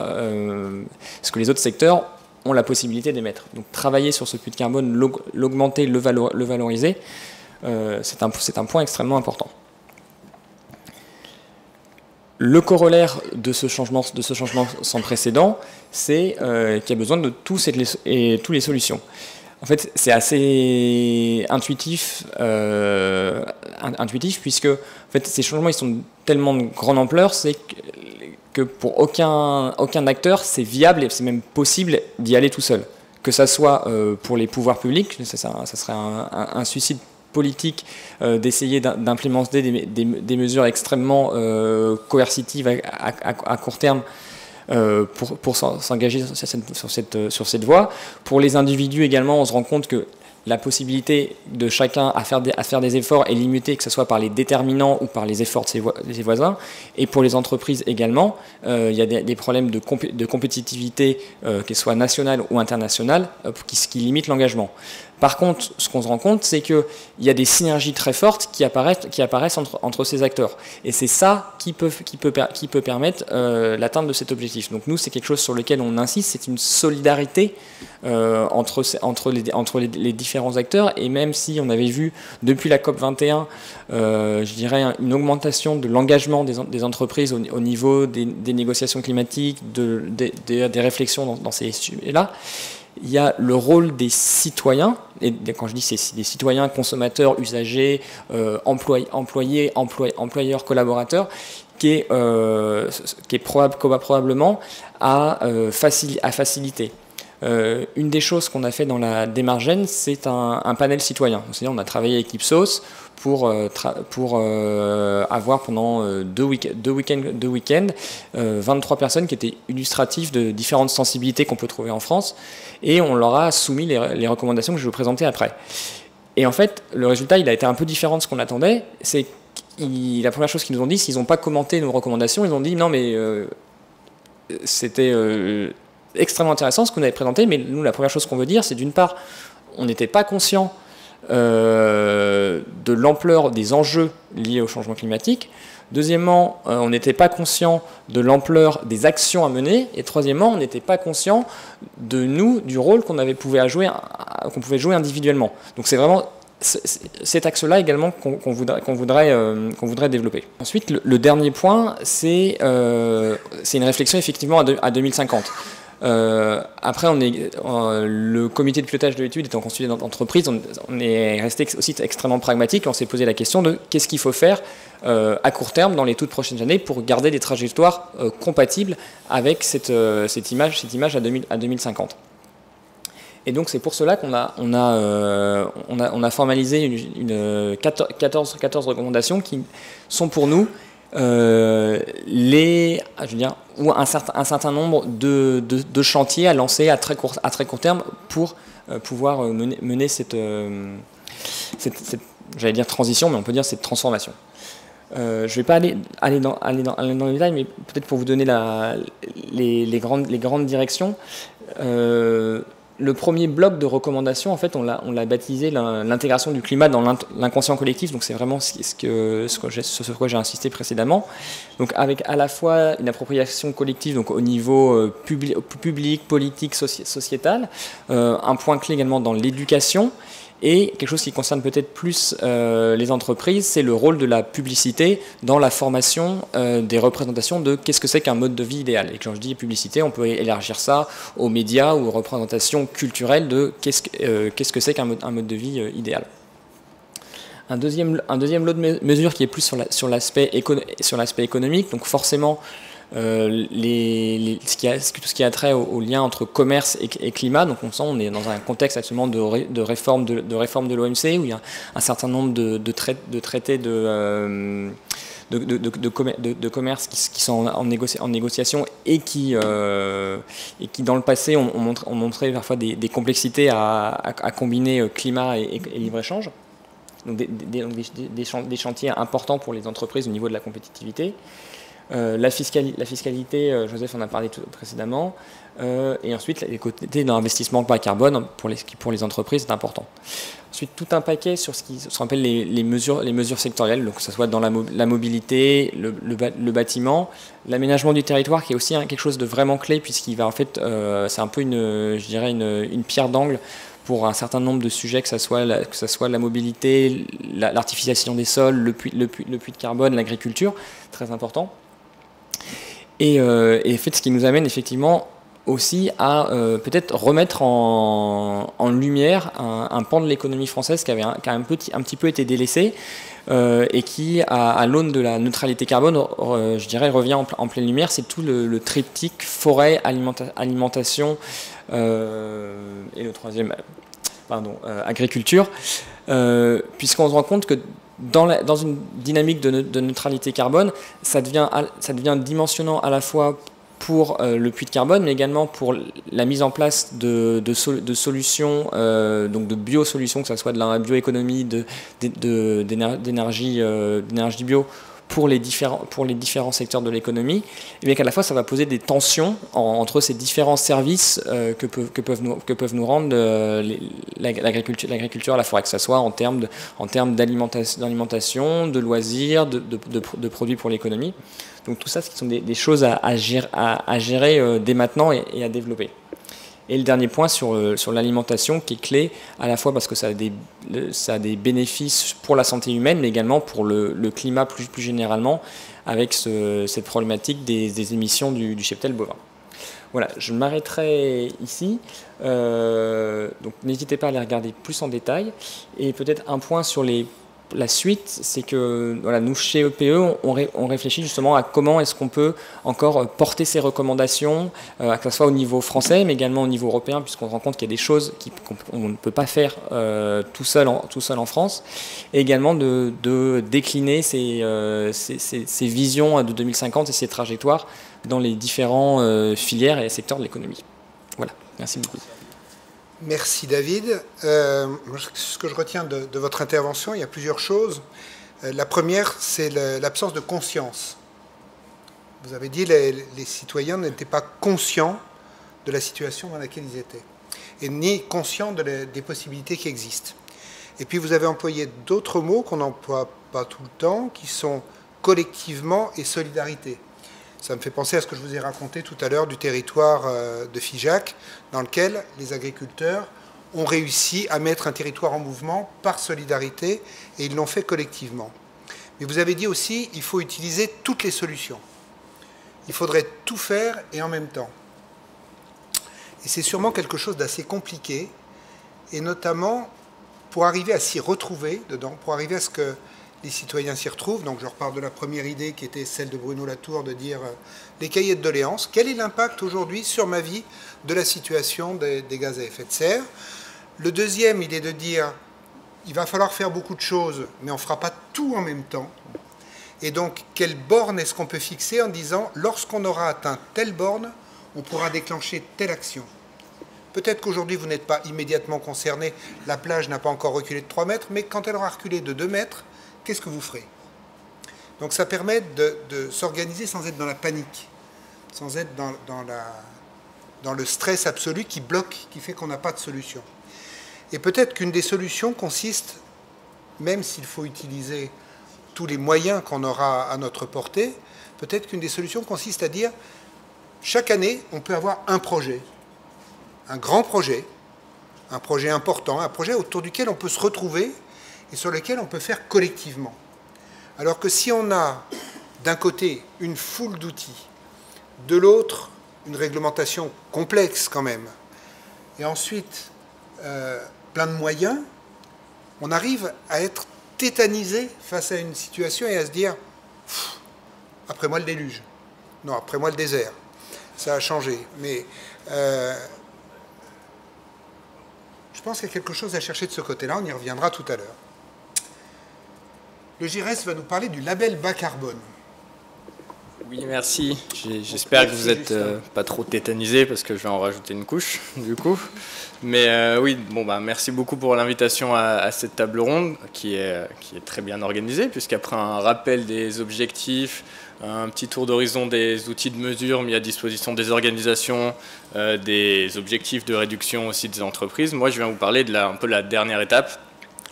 secteurs ont la possibilité d'émettre. Donc travailler sur ce puits de carbone, l'augmenter, le valoriser, c'est un point extrêmement important. Le corollaire de ce changement sans précédent, c'est qu'il y a besoin de toutes les solutions. En fait, c'est assez intuitif, puisque en fait, ces changements ils sont tellement de grande ampleur, c'est que pour aucun acteur, c'est viable et c'est même possible d'y aller tout seul. Que ça soit pour les pouvoirs publics, ça serait un suicide politique d'essayer d'implémenter des mesures extrêmement coercitives à court terme pour s'engager sur cette voie. Pour les individus également, on se rend compte que la possibilité de chacun à faire des efforts est limitée, que ce soit par les déterminants ou par les efforts de ses voisins. Et pour les entreprises également, il y a des problèmes de compétitivité, qu'elles soient nationales ou internationales, qui limitent l'engagement. Par contre, ce qu'on se rend compte, c'est qu'il y a des synergies très fortes qui apparaissent entre ces acteurs. Et c'est ça qui peut permettre l'atteinte de cet objectif. Donc nous, c'est quelque chose sur lequel on insiste, c'est une solidarité entre les différents acteurs. Et même si on avait vu depuis la COP21, je dirais, une augmentation de l'engagement des entreprises au niveau des négociations climatiques, des réflexions dans ces sujets-là, il y a le rôle des citoyens, et quand je dis c'est des citoyens, consommateurs, usagers, employés, employeurs, collaborateurs, qui est probablement à faciliter. Une des choses qu'on a fait dans la démarche GEN, c'est un panel citoyen. C'est-à-dire, on a travaillé avec Ipsos pour avoir pendant deux week-ends 23 personnes qui étaient illustratives de différentes sensibilités qu'on peut trouver en France, et on leur a soumis les recommandations que je vais vous présenter après. Et en fait, le résultat, il a été un peu différent de ce qu'on attendait. C'est la première chose qu'ils nous ont dit, s'ils n'ont pas commenté nos recommandations, ils ont dit non mais c'était extrêmement intéressant ce qu'on avait présenté, mais nous, la première chose qu'on veut dire, c'est d'une part, on n'était pas conscient de l'ampleur des enjeux liés au changement climatique. Deuxièmement, on n'était pas conscient de l'ampleur des actions à mener. Et troisièmement, on n'était pas conscient du rôle qu'on pouvait jouer individuellement. Donc c'est vraiment cet axe-là également qu'on voudrait développer. Ensuite, le dernier point, c'est une réflexion effectivement à 2050. Après, le comité de pilotage de l'étude étant constitué d'entreprises, on est resté aussi extrêmement pragmatique et on s'est posé la question de qu'est-ce qu'il faut faire à court terme dans les toutes prochaines années pour garder des trajectoires compatibles avec cette image à 2050. Et donc c'est pour cela qu'on a formalisé 14 recommandations qui sont pour nous un certain nombre de chantiers à lancer à très court terme pour pouvoir mener cette j'allais dire transition, mais on peut dire cette transformation. Je ne vais pas aller dans les détails, mais peut-être pour vous donner les grandes directions. Le premier bloc de recommandations, en fait, on l'a baptisé l'intégration du climat dans l'inconscient collectif. Donc c'est vraiment sur quoi j'ai insisté précédemment. Donc avec à la fois une appropriation collective, donc au niveau public, politique, sociétal, un point clé également dans l'éducation, Et quelque chose qui concerne peut-être plus les entreprises, c'est le rôle de la publicité dans la formation des représentations de qu'est-ce que c'est qu'un mode de vie idéal. Et quand je dis publicité, on peut élargir ça aux médias ou aux représentations culturelles de qu'est-ce que c'est qu'un mode de vie idéal. Un deuxième lot de mesures qui est plus sur l'aspect économique, donc forcément tout ce qui a trait au lien entre commerce et climat. Donc on est dans un contexte actuellement de réforme de l'OMC, où il y a un certain nombre de traités de commerce qui sont en négociation et qui dans le passé ont montré parfois des complexités à combiner climat et libre-échange. Donc des chantiers importants pour les entreprises au niveau de la compétitivité. La fiscalité, Joseph en a parlé précédemment, et ensuite les côtés d'investissement bas carbone pour les entreprises, c'est important. Ensuite, tout un paquet sur ce qu'on appelle les mesures sectorielles, donc que ce soit dans la mobilité, le bâtiment, l'aménagement du territoire, qui est aussi quelque chose de vraiment clé, puisqu'il va en fait, c'est un peu je dirais une pierre d'angle pour un certain nombre de sujets, que ce soit la mobilité, l'artificialisation des sols, le puits de carbone, l'agriculture, très important. Et en fait, ce qui nous amène effectivement aussi à peut-être remettre en lumière un pan de l'économie française qui a un petit peu été délaissé et qui, à l'aune de la neutralité carbone, je dirais, revient en pleine lumière. C'est tout le triptyque forêt, alimentation et le troisième, agriculture, puisqu'on se rend compte que dans une dynamique de neutralité carbone, ça devient dimensionnant à la fois pour le puits de carbone, mais également pour la mise en place de solutions, donc de biosolutions, que ce soit de la bioéconomie, d'énergie bio, pour les différents secteurs de l'économie, et bien qu'à la fois ça va poser des tensions entre ces différents services que peuvent nous rendre l'agriculture, la forêt, que ce soit en termes d'alimentation, de loisirs, de produits pour l'économie. Donc tout ça, ce sont des choses à gérer dès maintenant et à développer. Et le dernier point sur l'alimentation, qui est clé à la fois parce que ça a des bénéfices pour la santé humaine, mais également pour le climat plus généralement, avec cette problématique des émissions du cheptel bovin. Voilà, je m'arrêterai ici. Donc n'hésitez pas à les regarder plus en détail. Et peut-être un point sur la suite, c'est que voilà, nous, chez EPE, on réfléchit justement à comment est-ce qu'on peut encore porter ces recommandations, que ce soit au niveau français, mais également au niveau européen, puisqu'on se rend compte qu'il y a des choses qu'on ne peut pas faire tout seul en France, et également de décliner ces visions de 2050 et ces trajectoires dans les différents filières et secteurs de l'économie. Voilà, merci beaucoup. Merci David. Ce que je retiens de votre intervention, il y a plusieurs choses. La première, c'est l'absence de conscience. Vous avez dit que les citoyens n'étaient pas conscients de la situation dans laquelle ils étaient, et ni conscients des possibilités qui existent. Et puis vous avez employé d'autres mots qu'on n'emploie pas tout le temps, qui sont collectivement et solidarité. Ça me fait penser à ce que je vous ai raconté tout à l'heure du territoire de Figeac, dans lequel les agriculteurs ont réussi à mettre un territoire en mouvement par solidarité, et ils l'ont fait collectivement. Mais vous avez dit aussi qu'il faut utiliser toutes les solutions. Il faudrait tout faire et en même temps. Et c'est sûrement quelque chose d'assez compliqué, et notamment pour arriver à s'y retrouver dedans, pour arriver à ce que les citoyens s'y retrouvent. Donc je repars de la première idée qui était celle de Bruno Latour, de dire les cahiers de doléances. Quel est l'impact aujourd'hui sur ma vie de la situation des gaz à effet de serre? Le deuxième, il est de dire il va falloir faire beaucoup de choses, mais on ne fera pas tout en même temps. Et donc, quelle borne est-ce qu'on peut fixer en disant lorsqu'on aura atteint telle borne, on pourra déclencher telle action? Peut-être qu'aujourd'hui, vous n'êtes pas immédiatement concerné, la plage n'a pas encore reculé de 3 mètres, mais quand elle aura reculé de 2 mètres, qu'est-ce que vous ferez? Donc ça permet de s'organiser sans être dans la panique, sans être dans le stress absolu qui bloque, qui fait qu'on n'a pas de solution. Et peut-être qu'une des solutions consiste, même s'il faut utiliser tous les moyens qu'on aura à notre portée, peut-être qu'une des solutions consiste à dire, chaque année, on peut avoir un projet, un grand projet, un projet important, un projet autour duquel on peut se retrouver et sur lequel on peut faire collectivement. Alors que si on a d'un côté une foule d'outils, de l'autre une réglementation complexe quand même, et ensuite plein de moyens, on arrive à être tétanisé face à une situation et à se dire « après moi le déluge ». Non, après moi le désert. Ça a changé. Mais je pense qu'il y a quelque chose à chercher de ce côté-là. On y reviendra tout à l'heure. Le GIRES va nous parler du label bas carbone. Oui, merci. J'espère que vous n'êtes pas trop tétanisé parce que je vais en rajouter une couche, du coup. Mais oui, bon, merci beaucoup pour l'invitation à cette table ronde qui est très bien organisée, puisqu'après un rappel des objectifs, un petit tour d'horizon des outils de mesure mis à disposition des organisations, des objectifs de réduction aussi des entreprises, moi je viens vous parler de un peu la dernière étape,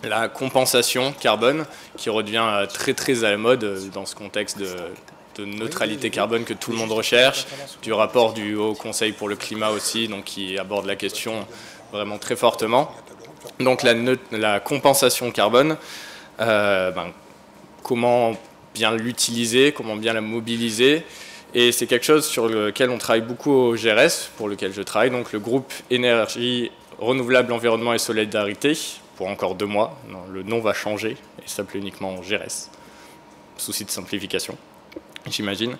la compensation carbone, qui redevient très très à la mode dans ce contexte de neutralité carbone que tout le monde recherche, du rapport du Haut Conseil pour le climat aussi, donc qui aborde la question vraiment très fortement. Donc la compensation carbone, comment bien l'utiliser, comment bien la mobiliser, et c'est quelque chose sur lequel on travaille beaucoup au GRS, pour lequel je travaille, donc le groupe Énergie Renouvelable, Environnement et Solidarité, pour encore 2 mois. Non, le nom va changer et s'appelle uniquement GRS, souci de simplification, j'imagine.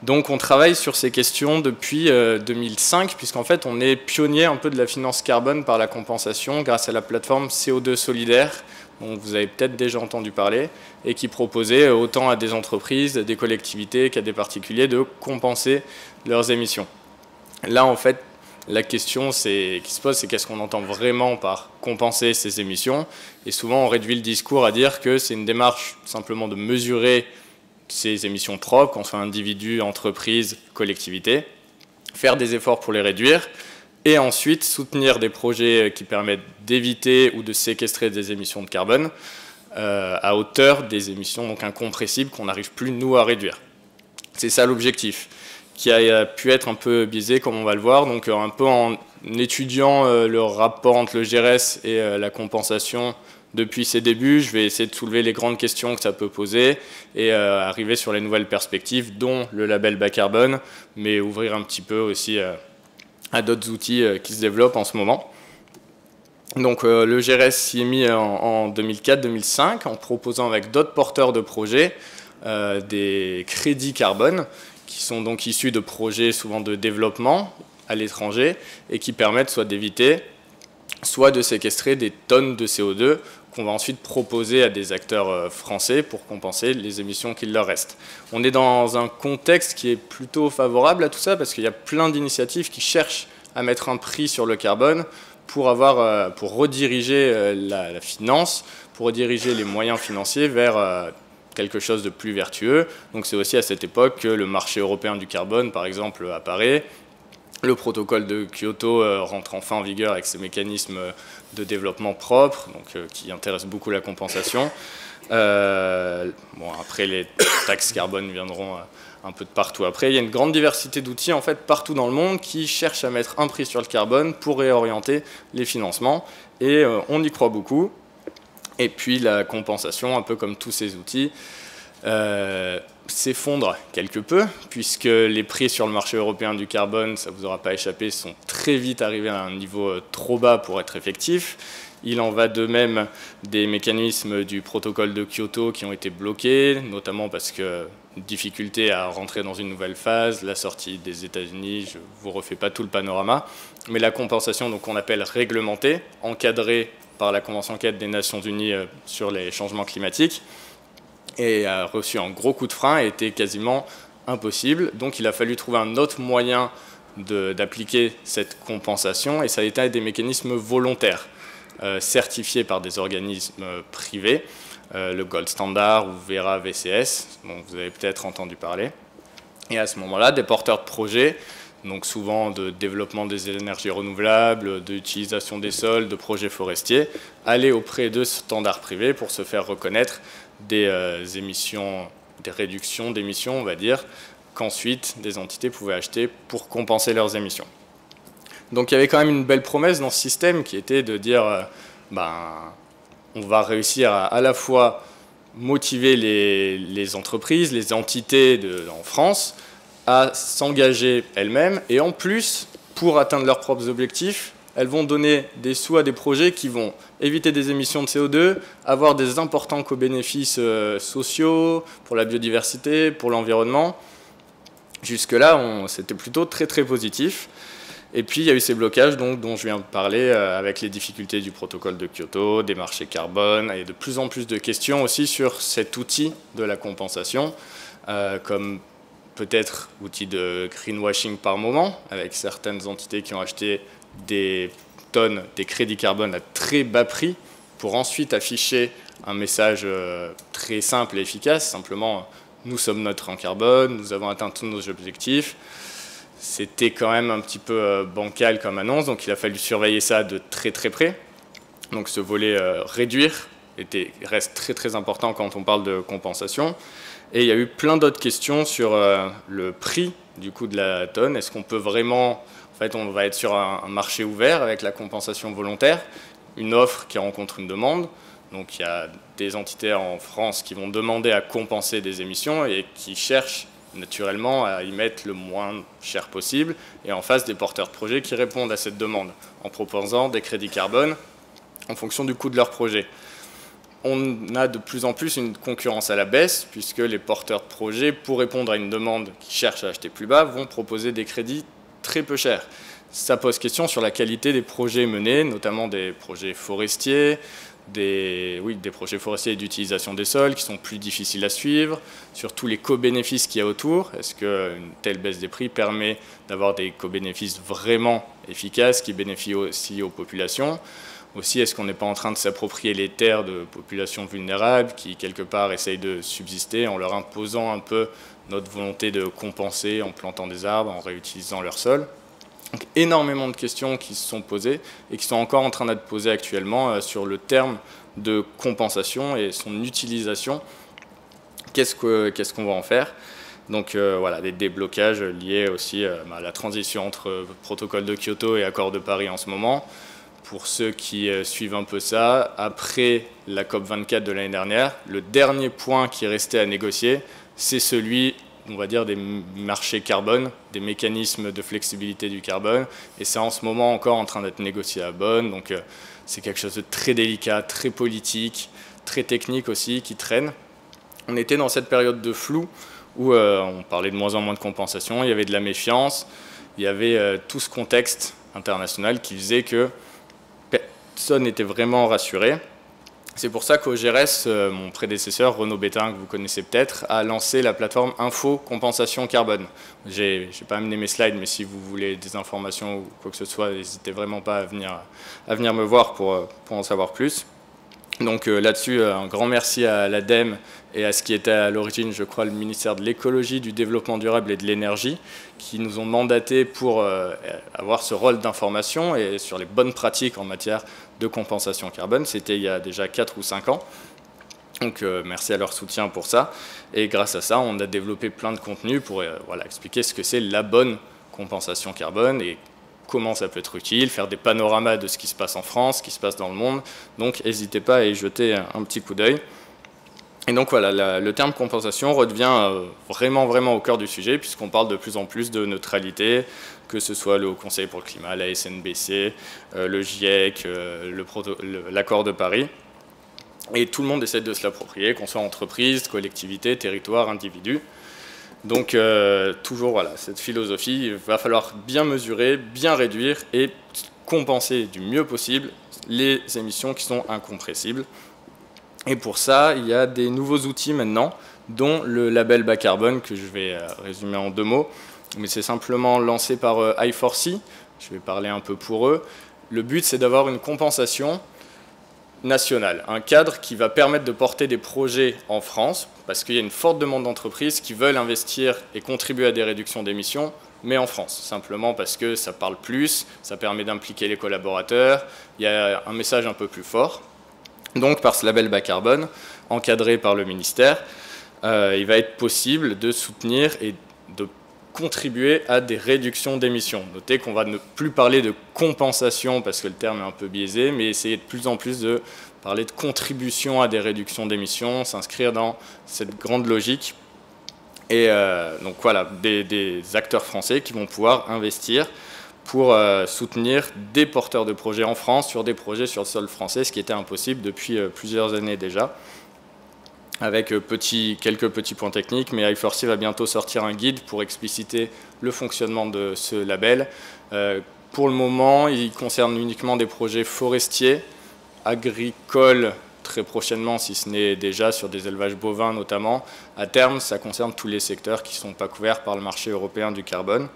Donc on travaille sur ces questions depuis 2005, puisqu'en fait on est pionnier un peu de la finance carbone par la compensation grâce à la plateforme CO2 solidaire, dont vous avez peut-être déjà entendu parler, et qui proposait autant à des entreprises, des collectivités qu'à des particuliers de compenser leurs émissions. Là en fait la question qui se pose, c'est qu'est-ce qu'on entend vraiment par compenser ces émissions, et souvent on réduit le discours à dire que c'est une démarche simplement de mesurer ces émissions propres, qu'on soit individu, entreprise, collectivité, faire des efforts pour les réduire, et ensuite soutenir des projets qui permettent d'éviter ou de séquestrer des émissions de carbone à hauteur des émissions donc incompressibles qu'on n'arrive plus nous à réduire. C'est ça l'objectif, qui a pu être un peu biaisé comme on va le voir, donc un peu en étudiant le rapport entre le GRS et la compensation depuis ses débuts, je vais essayer de soulever les grandes questions que ça peut poser et arriver sur les nouvelles perspectives, dont le label bas carbone, mais ouvrir un petit peu aussi à d'autres outils qui se développent en ce moment. Donc le GRS s'y est mis en 2004-2005 en proposant avec d'autres porteurs de projets des crédits carbone qui sont donc issus de projets souvent de développement à l'étranger et qui permettent soit d'éviter, soit de séquestrer des tonnes de CO2 qu'on va ensuite proposer à des acteurs français pour compenser les émissions qu'il leur reste. On est dans un contexte qui est plutôt favorable à tout ça parce qu'il y a plein d'initiatives qui cherchent à mettre un prix sur le carbone pour rediriger la finance, pour rediriger les moyens financiers vers quelque chose de plus vertueux. Donc c'est aussi à cette époque que le marché européen du carbone, par exemple, apparaît. Le protocole de Kyoto rentre enfin en vigueur avec ses mécanismes de développement propres, donc, qui intéressent beaucoup la compensation. Après, les taxes carbone viendront un peu de partout. Après, il y a une grande diversité d'outils en fait, partout dans le monde qui cherchent à mettre un prix sur le carbone pour réorienter les financements. Et on y croit beaucoup. Et puis la compensation, un peu comme tous ces outils, s'effondre quelque peu, puisque les prix sur le marché européen du carbone, ça ne vous aura pas échappé, sont très vite arrivés à un niveau trop bas pour être effectifs. Il en va de même des mécanismes du protocole de Kyoto qui ont été bloqués, notamment parce que difficulté à rentrer dans une nouvelle phase, la sortie des États-Unis, je ne vous refais pas tout le panorama, mais la compensation donc, qu'on appelle réglementée, encadrée par la Convention cadre des Nations Unies sur les changements climatiques, et a reçu un gros coup de frein et était quasiment impossible. Donc il a fallu trouver un autre moyen d'appliquer cette compensation, et ça a été des mécanismes volontaires, certifiés par des organismes privés, le Gold Standard ou Verra VCS, dont vous avez peut-être entendu parler. Et à ce moment-là, des porteurs de projets, donc souvent de développement des énergies renouvelables, d'utilisation des sols, de projets forestiers, allaient auprès de standards privés pour se faire reconnaître des émissions, des réductions d'émissions, on va dire, qu'ensuite des entités pouvaient acheter pour compenser leurs émissions. Donc il y avait quand même une belle promesse dans ce système qui était de dire on va réussir à la fois motiver les entreprises, les entités en France à s'engager elles-mêmes et en plus, pour atteindre leurs propres objectifs, elles vont donner des sous à des projets qui vont éviter des émissions de CO2, avoir des importants co-bénéfices sociaux pour la biodiversité, pour l'environnement. Jusque-là, c'était plutôt très très positif. Et puis il y a eu ces blocages dont je viens de parler avec les difficultés du protocole de Kyoto, des marchés carbone et de plus en plus de questions aussi sur cet outil de la compensation, comme peut-être outil de greenwashing par moment, avec certaines entités qui ont acheté des tonnes, des crédits carbone à très bas prix pour ensuite afficher un message très simple et efficace, simplement nous sommes neutres en carbone, nous avons atteint tous nos objectifs. C'était quand même un petit peu bancal comme annonce, donc il a fallu surveiller ça de très très près. Donc ce volet réduire reste très très important quand on parle de compensation. Et il y a eu plein d'autres questions sur le prix du coût de la tonne. Est-ce qu'on peut vraiment... En fait, on va être sur un marché ouvert avec la compensation volontaire, une offre qui rencontre une demande. Donc il y a des entités en France qui vont demander à compenser des émissions et qui cherchent naturellement à y mettre le moins cher possible, et en face des porteurs de projets qui répondent à cette demande en proposant des crédits carbone en fonction du coût de leur projet. On a de plus en plus une concurrence à la baisse, puisque les porteurs de projets, pour répondre à une demande qui cherche à acheter plus bas, vont proposer des crédits très peu chers. Ça pose question sur la qualité des projets menés, notamment des projets forestiers, des projets forestiers d'utilisation des sols qui sont plus difficiles à suivre, sur tous les co-bénéfices qu'il y a autour. Est-ce qu'une telle baisse des prix permet d'avoir des co-bénéfices vraiment efficaces qui bénéficient aussi aux populations? Aussi, est-ce qu'on n'est pas en train de s'approprier les terres de populations vulnérables qui, quelque part, essayent de subsister en leur imposant un peu notre volonté de compenser en plantant des arbres, en réutilisant leur sol? Donc, énormément de questions qui se sont posées et qui sont encore en train d'être posées actuellement sur le terme de compensation et son utilisation. Qu'est-ce qu'on va en faire? Donc voilà, des déblocages liés aussi à la transition entre protocole de Kyoto et accord de Paris en ce moment. Pour ceux qui suivent un peu ça, après la COP24 de l'année dernière, le dernier point qui restait à négocier, c'est celui, on va dire, des marchés carbone, des mécanismes de flexibilité du carbone. Et c'est en ce moment encore en train d'être négocié à Bonn. Donc c'est quelque chose de très délicat, très politique, très technique aussi, qui traîne. On était dans cette période de flou où on parlait de moins en moins de compensation, il y avait de la méfiance, il y avait tout ce contexte international qui faisait que personne n'était vraiment rassuré. C'est pour ça qu'au GRS, mon prédécesseur, Renaud Bétain, que vous connaissez peut-être, a lancé la plateforme Info Compensation Carbone. J'ai pas amené mes slides, mais si vous voulez des informations ou quoi que ce soit, n'hésitez vraiment pas à venir me voir pour en savoir plus. Donc là-dessus, un grand merci à l'ADEME et à ce qui était à l'origine, je crois, le ministère de l'écologie, du développement durable et de l'énergie, qui nous ont mandatés pour avoir ce rôle d'information et sur les bonnes pratiques en matière de compensation carbone. C'était il y a déjà 4 ou 5 ans. Donc merci à leur soutien pour ça. Et grâce à ça, on a développé plein de contenus pour expliquer ce que c'est la bonne compensation carbone et comment ça peut être utile, faire des panoramas de ce qui se passe en France, ce qui se passe dans le monde. Donc n'hésitez pas à y jeter un petit coup d'œil. Et donc voilà, le terme compensation redevient vraiment, vraiment au cœur du sujet, puisqu'on parle de plus en plus de neutralité, que ce soit le Haut Conseil pour le climat, la SNBC, le GIEC, l'accord de Paris. Et tout le monde essaie de se l'approprier, qu'on soit entreprise, collectivité, territoire, individu. Donc toujours voilà, cette philosophie, il va falloir bien mesurer, bien réduire et compenser du mieux possible les émissions qui sont incompressibles. Et pour ça, il y a des nouveaux outils maintenant, dont le label bas carbone, que je vais résumer en 2 mots. Mais c'est simplement lancé par I4C, je vais parler un peu pour eux. Le but, c'est d'avoir une compensation nationale, un cadre qui va permettre de porter des projets en France, parce qu'il y a une forte demande d'entreprises qui veulent investir et contribuer à des réductions d'émissions, mais en France, simplement parce que ça parle plus, ça permet d'impliquer les collaborateurs, il y a un message un peu plus fort. Donc par ce label bas carbone, encadré par le ministère, il va être possible de soutenir et de contribuer à des réductions d'émissions. Notez qu'on va ne plus parler de compensation parce que le terme est un peu biaisé, mais essayer de plus en plus de parler de contribution à des réductions d'émissions, s'inscrire dans cette grande logique. Et donc voilà, des acteurs français qui vont pouvoir investir pour soutenir des porteurs de projets en France sur des projets sur le sol français, ce qui était impossible depuis plusieurs années déjà, avec quelques petits points techniques, mais I4C va bientôt sortir un guide pour expliciter le fonctionnement de ce label. Pour le moment, il concerne uniquement des projets forestiers, agricoles, très prochainement, si ce n'est déjà sur des élevages bovins notamment. À terme, ça concerne tous les secteurs qui ne sont pas couverts par le marché européen du carbone.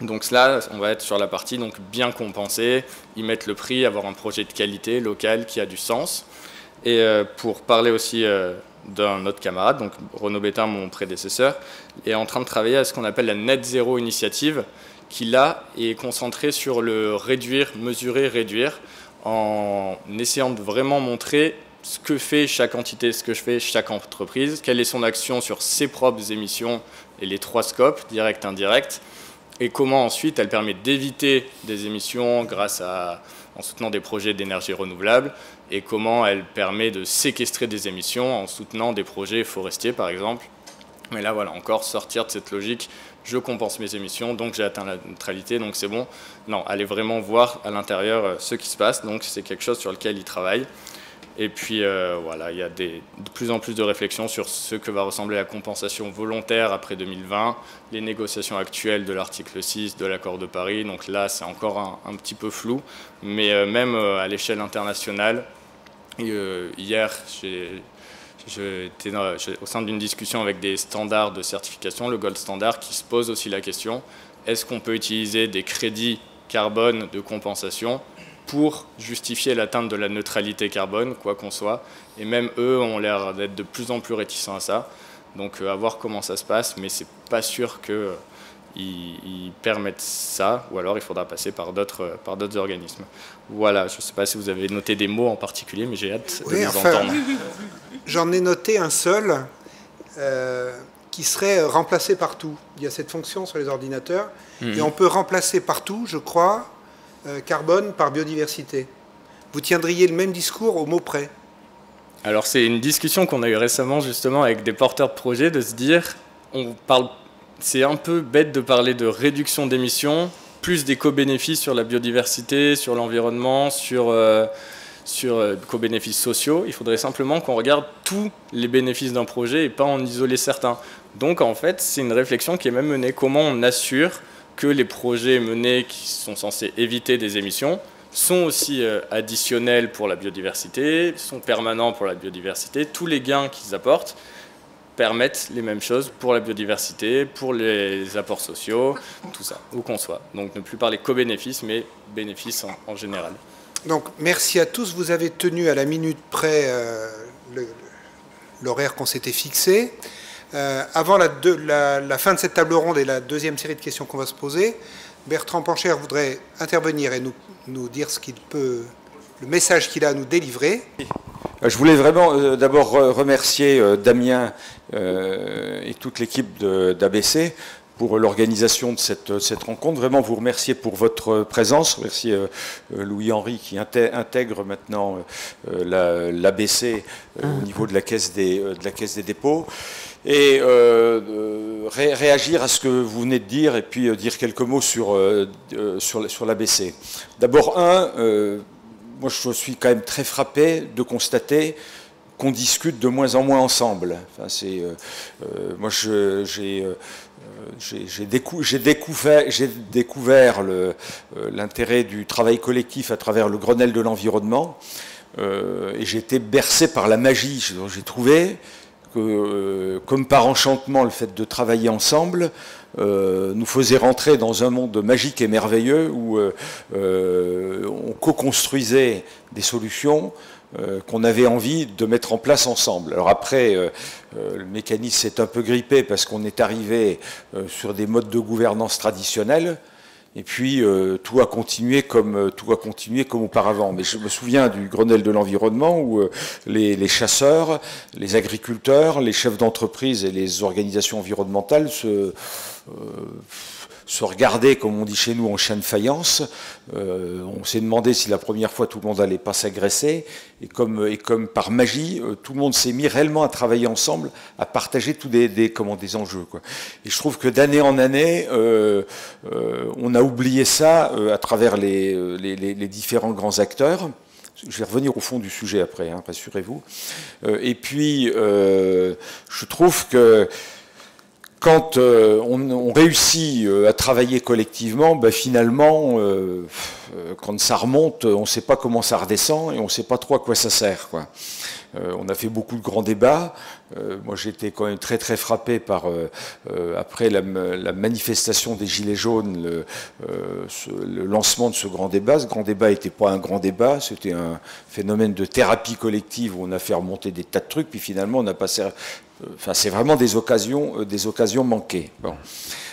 Donc là, on va être sur la partie donc, bien compenser, y mettre le prix, avoir un projet de qualité local qui a du sens. Et pour parler aussi d'un autre camarade, donc Renaud Bétain, mon prédécesseur, est en train de travailler à ce qu'on appelle la Net Zero Initiative, qui là est concentrée sur le réduire, mesurer, réduire, en essayant de vraiment montrer ce que fait chaque entité, ce que fait chaque entreprise, quelle est son action sur ses propres émissions et les 3 scopes, direct, indirect, et comment ensuite elle permet d'éviter des émissions en soutenant des projets d'énergie renouvelable, et comment elle permet de séquestrer des émissions en soutenant des projets forestiers par exemple. Mais là voilà, encore sortir de cette logique, je compense mes émissions, donc j'ai atteint la neutralité, donc c'est bon. Non, allez vraiment voir à l'intérieur ce qui se passe, donc c'est quelque chose sur lequel ils travaillent. Et puis voilà, il y a de plus en plus de réflexions sur ce que va ressembler la compensation volontaire après 2020, les négociations actuelles de l'article 6 de l'accord de Paris, donc là c'est encore un petit peu flou, mais même à l'échelle internationale, hier j'étais au sein d'une discussion avec des standards de certification, le Gold Standard, qui se pose aussi la question, est-ce qu'on peut utiliser des crédits carbone de compensation pour justifier l'atteinte de la neutralité carbone, quoi qu'on soit. Et même eux ont l'air d'être de plus en plus réticents à ça. Donc à voir comment ça se passe, mais c'est pas sûr qu'ils permettent ça, ou alors il faudra passer par d'autres organismes. Voilà, je ne sais pas si vous avez noté des mots en particulier, mais j'ai hâte de les entendre. J'en ai noté un seul qui serait remplacé partout. Il y a cette fonction sur les ordinateurs, et on peut remplacer partout, je crois, carbone par biodiversité. Vous tiendriez le même discours au mot près? Alors c'est une discussion qu'on a eue récemment justement avec des porteurs de projets, de se dire, c'est un peu bête de parler de réduction d'émissions, plus des co-bénéfices sur la biodiversité, sur l'environnement, sur co-bénéfices sociaux. Il faudrait simplement qu'on regarde tous les bénéfices d'un projet et pas en isoler certains. Donc en fait, c'est une réflexion qui est même menée. Comment on assure que les projets menés qui sont censés éviter des émissions sont aussi additionnels pour la biodiversité, sont permanents pour la biodiversité. Tous les gains qu'ils apportent permettent les mêmes choses pour la biodiversité, pour les apports sociaux, tout ça, où qu'on soit. Donc ne plus parler co-bénéfices, mais bénéfices en général. Donc merci à tous, vous avez tenu à la minute près l'horaire qu'on s'était fixé. Avant la fin de cette table ronde et la deuxième série de questions qu'on va se poser, Bertrand Pancher voudrait intervenir et nous dire le message qu'il a à nous délivrer. Je voulais vraiment d'abord remercier Damien et toute l'équipe d'ABC pour l'organisation de cette rencontre. Vraiment vous remercier pour votre présence, remercier Louis-Henri qui intègre maintenant l'ABC au niveau de la Caisse des dépôts. Et réagir à ce que vous venez de dire et puis dire quelques mots sur l'ABC. D'abord, moi je suis quand même très frappé de constater qu'on discute de moins en moins ensemble. Enfin, moi j'ai découvert l'intérêt du travail collectif à travers le Grenelle de l'environnement et j'ai été bercé par la magie. J'ai trouvé que, comme par enchantement, le fait de travailler ensemble nous faisait rentrer dans un monde magique et merveilleux où on co-construisait des solutions qu'on avait envie de mettre en place ensemble. Alors après, le mécanisme s'est un peu grippé parce qu'on est arrivé sur des modes de gouvernance traditionnels, Et puis tout a continué comme auparavant. Mais je me souviens du Grenelle de l'environnement où les chasseurs, les agriculteurs, les chefs d'entreprise et les organisations environnementales se regarder, comme on dit chez nous, en chien de faïence. On s'est demandé si la première fois tout le monde n'allait pas s'agresser. Et comme par magie, tout le monde s'est mis réellement à travailler ensemble, à partager tous des enjeux, quoi. Et je trouve que d'année en année, on a oublié ça à travers les différents grands acteurs. Je vais revenir au fond du sujet après, hein, rassurez-vous. Et puis, je trouve que quand on réussit à travailler collectivement, ben finalement, quand ça remonte, on ne sait pas comment ça redescend et on ne sait pas trop à quoi ça sert, quoi. On a fait beaucoup de grands débats. Moi, j'ai été quand même très très frappé par, après la manifestation des Gilets jaunes, le lancement de ce grand débat. Ce grand débat n'était pas un grand débat, c'était un phénomène de thérapie collective où on a fait remonter des tas de trucs, puis finalement on a passé... Enfin, c'est vraiment des occasions manquées. Bon.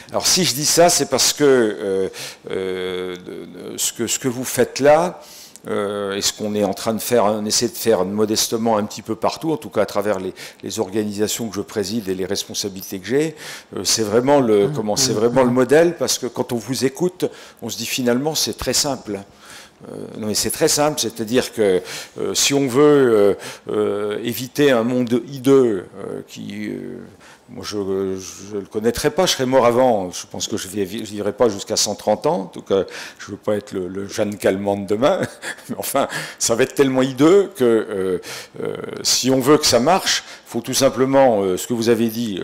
Alors si je dis ça, c'est parce que ce que vous faites là, et ce qu'on est en train de faire, on essaie de faire modestement un petit peu partout, en tout cas à travers les organisations que je préside et les responsabilités que j'ai, c'est vraiment le modèle, parce que quand on vous écoute, on se dit finalement c'est très simple. Non, mais c'est très simple, c'est-à-dire que si on veut éviter un monde hideux moi je ne le connaîtrais pas, je serais mort avant, je pense que je ne vivrai pas jusqu'à 130 ans, en tout cas je ne veux pas être le Jeanne Calment de demain, mais enfin ça va être tellement hideux que si on veut que ça marche, il faut tout simplement, ce que vous avez dit,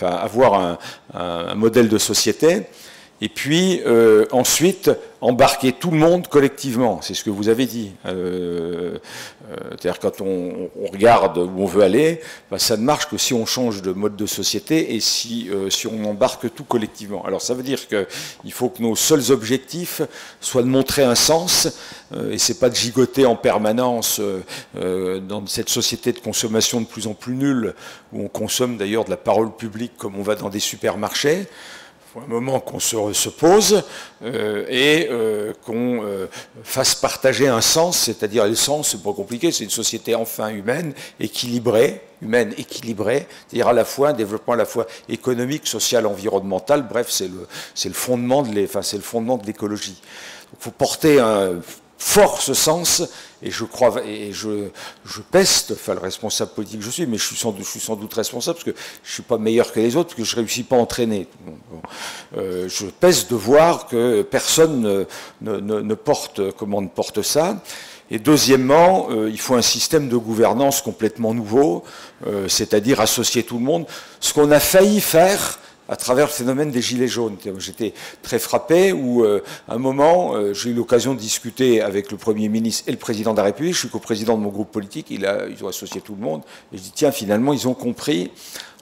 avoir un modèle de société. Et puis, ensuite, embarquer tout le monde collectivement. C'est ce que vous avez dit. C'est-à-dire, quand on regarde où on veut aller, ben, ça ne marche que si on change de mode de société et si on embarque tout collectivement. Alors, ça veut dire qu'il faut que nos seuls objectifs soient de montrer un sens, et c'est pas de gigoter en permanence dans cette société de consommation de plus en plus nulle, où on consomme d'ailleurs de la parole publique comme on va dans des supermarchés. Il faut un moment qu'on se pose et qu'on fasse partager un sens, c'est-à-dire le sens, c'est pas compliqué, c'est une société enfin humaine, équilibrée, c'est-à-dire à la fois un développement à la fois économique, social, environnemental, bref, c'est le fondement de l'écologie. Il faut porter un fort ce sens, et je crois, et je peste, enfin le responsable politique que je suis, mais je suis sans doute responsable parce que je suis pas meilleur que les autres, parce que je réussis pas à entraîner. Je peste de voir que personne ne porte ça. Et deuxièmement, il faut un système de gouvernance complètement nouveau, c'est-à-dire associer tout le monde, ce qu'on a failli faire à travers le phénomène des Gilets jaunes. J'étais très frappé où, à un moment, j'ai eu l'occasion de discuter avec le Premier ministre et le Président de la République. Je suis co-président de mon groupe politique, ils ont associé tout le monde. Et je dis, tiens, finalement, ils ont compris.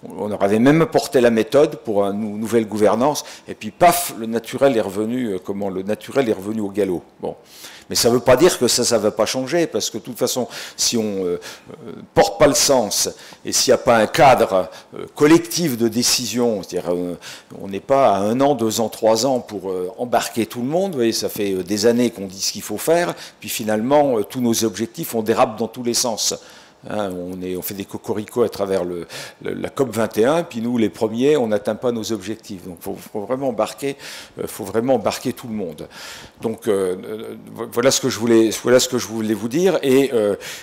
On leur avait même apporté la méthode pour une nouvelle gouvernance. Et puis, paf, le naturel est revenu au galop. Bon. Mais ça ne veut pas dire que ça ne va pas changer, parce que de toute façon, si on ne porte pas le sens, et s'il n'y a pas un cadre collectif de décision, c'est-à-dire on n'est pas à 1 an, 2 ans, 3 ans pour embarquer tout le monde, vous voyez, ça fait des années qu'on dit ce qu'il faut faire, puis finalement, tous nos objectifs, on dérape dans tous les sens. Hein, on fait des cocoricots à travers la COP 21, puis nous, les premiers, on n'atteint pas nos objectifs. Donc, faut vraiment embarquer tout le monde. Donc, voilà ce que je voulais vous dire. Et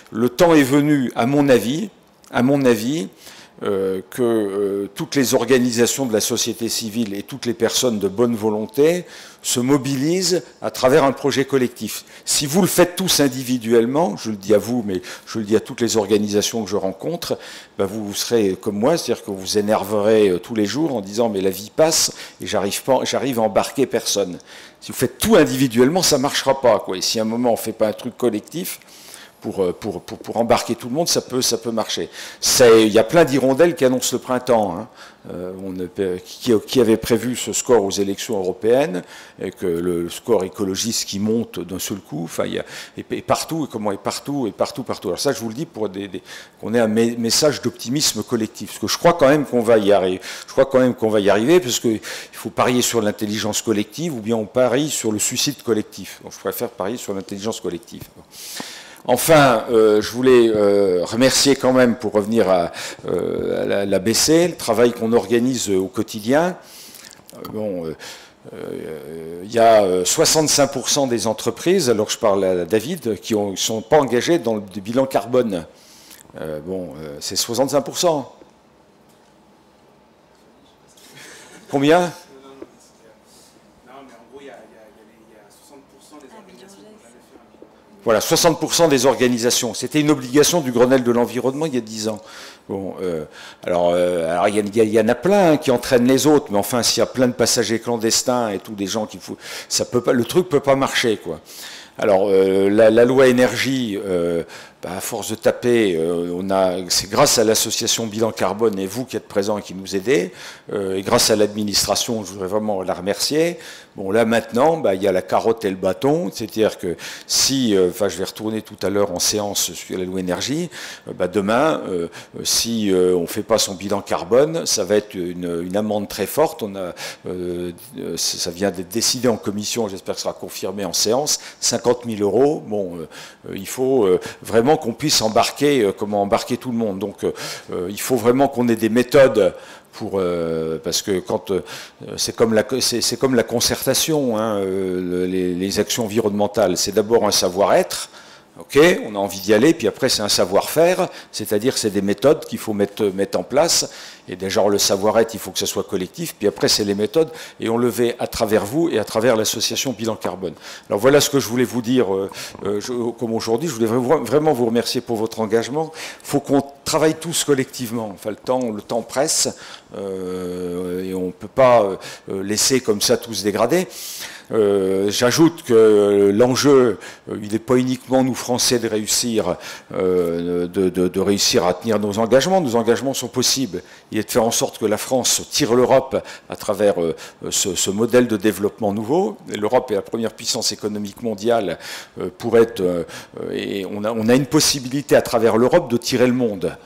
le temps est venu, à mon avis, que toutes les organisations de la société civile et toutes les personnes de bonne volonté se mobilisent à travers un projet collectif. Si vous le faites tous individuellement, je le dis à vous, mais je le dis à toutes les organisations que je rencontre, ben vous serez comme moi, c'est-à-dire que vous énerverez tous les jours en disant mais la vie passe et j'arrive à embarquer personne. Si vous faites tout individuellement, ça ne marchera pas, quoi. Et si à un moment on ne fait pas un truc collectif, pour embarquer tout le monde, ça peut marcher. Il y a plein d'hirondelles qui annoncent le printemps, hein. Qui avait prévu ce score aux élections européennes, et que le score écologiste qui monte d'un seul coup, enfin, et partout, et partout. Alors ça, je vous le dis pour qu'on ait un message d'optimisme collectif, parce que je crois quand même qu'on va y arriver, parce qu'il faut parier sur l'intelligence collective, ou bien on parie sur le suicide collectif. Donc je préfère parier sur l'intelligence collective. Enfin, je voulais remercier quand même, pour revenir à l'ABC, le travail qu'on organise au quotidien. Il y a 65% des entreprises, alors je parle à David, qui ne sont pas engagées dans le bilan carbone. C'est 65%. Combien ? Voilà, 60% des organisations. C'était une obligation du Grenelle de l'environnement il y a 10 ans. Alors il y en a plein qui entraînent les autres, mais enfin, s'il y a plein de passagers clandestins et tout, des gens qui font, le truc peut pas marcher, quoi. Alors la loi énergie, à force de taper, c'est grâce à l'association Bilan Carbone et vous qui êtes présents et qui nous aidez, et grâce à l'administration, je voudrais vraiment la remercier. Bon, là maintenant, il y a la carotte et le bâton, c'est-à-dire que si, je vais retourner tout à l'heure en séance sur la loi énergie, demain, si on ne fait pas son bilan carbone, ça va être une amende très forte. Ça vient d'être décidé en commission, j'espère que ce sera confirmé en séance, 50 000 €. Bon, il faut vraiment qu'on puisse embarquer tout le monde. Donc, il faut vraiment qu'on ait des méthodes parce que c'est comme la concertation, hein, les actions environnementales, c'est d'abord un savoir-être. Ok, on a envie d'y aller, puis après c'est un savoir-faire, c'est-à-dire c'est des méthodes qu'il faut mettre en place, et déjà le savoir-être, il faut que ce soit collectif, puis après c'est les méthodes, et on le fait à travers vous et à travers l'association Bilan Carbone. Alors voilà ce que je voulais vous dire, comme aujourd'hui, je voulais vraiment vous remercier pour votre engagement. Il faut qu'on travaille tous collectivement, enfin le temps presse, et on ne peut pas laisser comme ça tout se dégrader. J'ajoute que l'enjeu, il n'est pas uniquement nous Français de réussir, de réussir à tenir nos engagements. Nos engagements sont possibles. Il est de faire en sorte que la France tire l'Europe à travers ce modèle de développement nouveau. L'Europe est la première puissance économique mondiale et on a une possibilité à travers l'Europe de tirer le monde.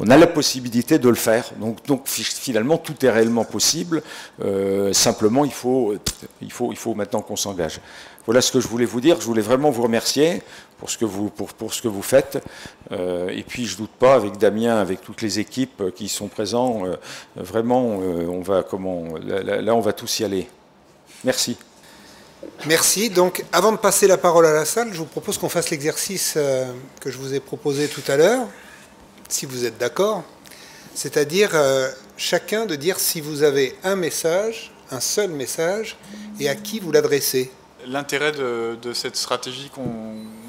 On a la possibilité de le faire. Donc finalement, tout est réellement possible. Simplement, il faut maintenant qu'on s'engage. Voilà ce que je voulais vous dire. Je voulais vraiment vous remercier pour ce que vous faites. Et puis, je ne doute pas, avec Damien, avec toutes les équipes qui sont présents, vraiment, on va tous y aller. Merci. Merci. Donc, avant de passer la parole à la salle, je vous propose qu'on fasse l'exercice que je vous ai proposé tout à l'heure, si vous êtes d'accord. C'est-à-dire, chacun de dire si vous avez un message, un seul message, et à qui vous l'adressez. L'intérêt de cette stratégie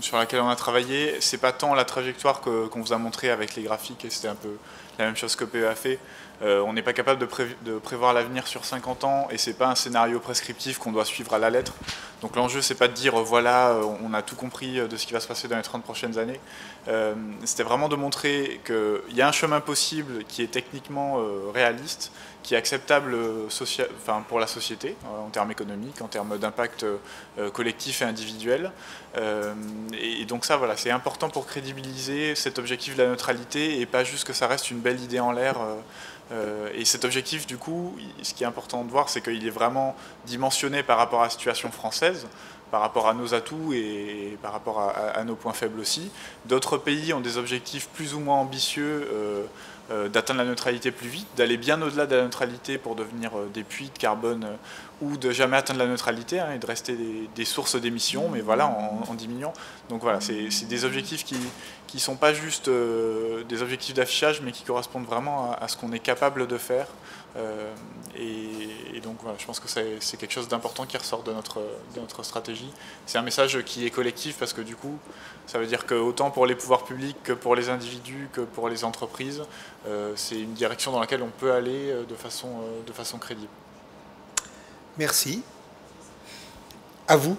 sur laquelle on a travaillé, c'est pas tant la trajectoire qu'on vous a montrée avec les graphiques, et c'était un peu la même chose que PE a fait. On n'est pas capable de prévoir l'avenir sur 50 ans, et c'est pas un scénario prescriptif qu'on doit suivre à la lettre. Donc l'enjeu, c'est pas de dire voilà, on a tout compris de ce qui va se passer dans les 30 prochaines années. C'était vraiment de montrer qu'il y a un chemin possible qui est techniquement réaliste, qui est acceptable pour la société, en termes économiques, en termes d'impact collectif et individuel. Et donc ça, voilà, c'est important pour crédibiliser cet objectif de la neutralité, et pas juste que ça reste une belle idée en l'air. Et cet objectif, du coup, ce qui est important de voir, c'est qu'il est vraiment dimensionné par rapport à la situation française, par rapport à nos atouts et par rapport à nos points faibles aussi. D'autres pays ont des objectifs plus ou moins ambitieux d'atteindre la neutralité plus vite, d'aller bien au-delà de la neutralité pour devenir des puits de carbone ou de jamais atteindre la neutralité, hein, et de rester des sources d'émissions, mais voilà, en diminuant. Donc voilà, c'est des objectifs qui ne sont pas juste des objectifs d'affichage, mais qui correspondent vraiment à ce qu'on est capable de faire. Et donc voilà, je pense que c'est quelque chose d'important qui ressort de notre stratégie. C'est un message qui est collectif, parce que du coup, ça veut dire que autant pour les pouvoirs publics que pour les individus, que pour les entreprises, c'est une direction dans laquelle on peut aller de façon crédible. Merci. À vous.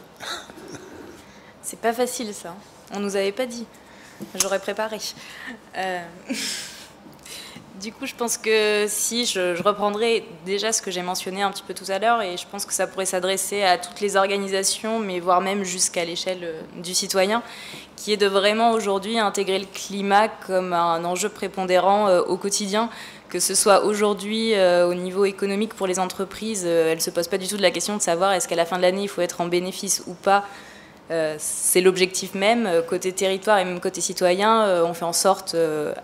C'est pas facile ça, on nous avait pas dit. J'aurais préparé. Du coup, je pense que si je reprendrai déjà ce que j'ai mentionné un petit peu tout à l'heure, et je pense que ça pourrait s'adresser à toutes les organisations, mais voire même jusqu'à l'échelle du citoyen, qui est de vraiment aujourd'hui intégrer le climat comme un enjeu prépondérant au quotidien, que ce soit aujourd'hui au niveau économique pour les entreprises, elles ne se posent pas du tout de la question de savoir est-ce qu'à la fin de l'année il faut être en bénéfice ou pas. C'est l'objectif même. Côté territoire et même côté citoyen, on fait en sorte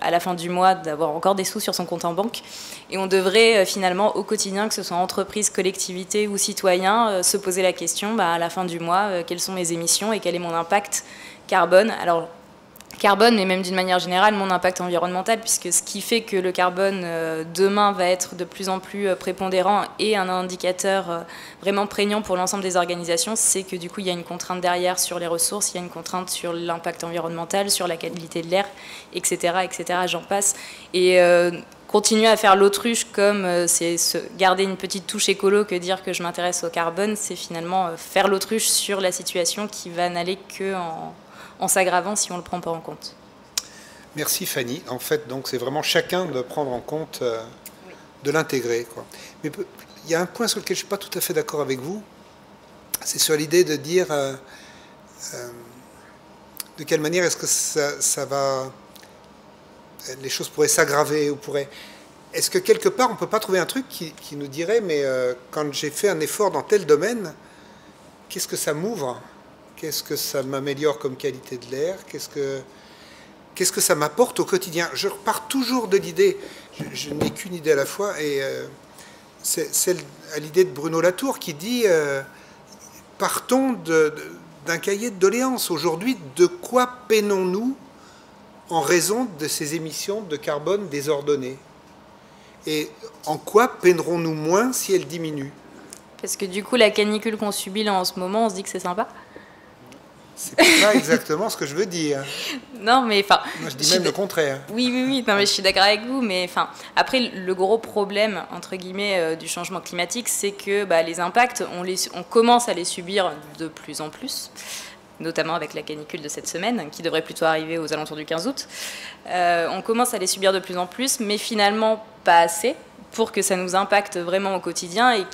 à la fin du mois d'avoir encore des sous sur son compte en banque, et on devrait finalement au quotidien, que ce soit entreprise, collectivité ou citoyen, se poser la question à la fin du mois, quelles sont mes émissions et quel est mon impact carbone. Alors carbone, mais même d'une manière générale, mon impact environnemental, puisque ce qui fait que le carbone demain va être de plus en plus prépondérant et un indicateur vraiment prégnant pour l'ensemble des organisations, c'est que du coup il y a une contrainte derrière sur les ressources, il y a une contrainte sur l'impact environnemental, sur la qualité de l'air, etc., etc., j'en passe. Et continuer à faire l'autruche comme c'est garder une petite touche écolo que dire que je m'intéresse au carbone, c'est finalement faire l'autruche sur la situation qui va n'aller que en s'aggravant si on ne le prend pas en compte. Merci Fanny. En fait, donc c'est vraiment chacun de prendre en compte, de l'intégrer, quoi. Mais il y a un point sur lequel je ne suis pas tout à fait d'accord avec vous, c'est sur l'idée de dire de quelle manière est-ce que ça va, les choses pourraient s'aggraver ou pourraient... Est-ce que quelque part on ne peut pas trouver un truc qui nous dirait mais quand j'ai fait un effort dans tel domaine, qu'est-ce que ça m'ouvre ? Qu'est-ce que ça m'améliore comme qualité de l'air? Qu'est-ce que ça m'apporte au quotidien? Je repars toujours de l'idée, je n'ai qu'une idée à la fois, et c'est celle à l'idée de Bruno Latour qui dit partons d'un cahier de doléances. Aujourd'hui, de quoi peinons-nous en raison de ces émissions de carbone désordonnées? Et en quoi peinerons-nous moins si elles diminuent? Parce que du coup, la canicule qu'on subit là en ce moment, on se dit que c'est sympa. C'est pas exactement ce que je veux dire. Non, mais enfin... Moi, je dis même le contraire. Oui, non, mais je suis d'accord avec vous, mais enfin, après, le gros problème, entre guillemets, du changement climatique, c'est que les impacts, on commence à les subir de plus en plus, notamment avec la canicule de cette semaine, qui devrait plutôt arriver aux alentours du 15 août. On commence à les subir de plus en plus, mais finalement pas assez, pour que ça nous impacte vraiment au quotidien et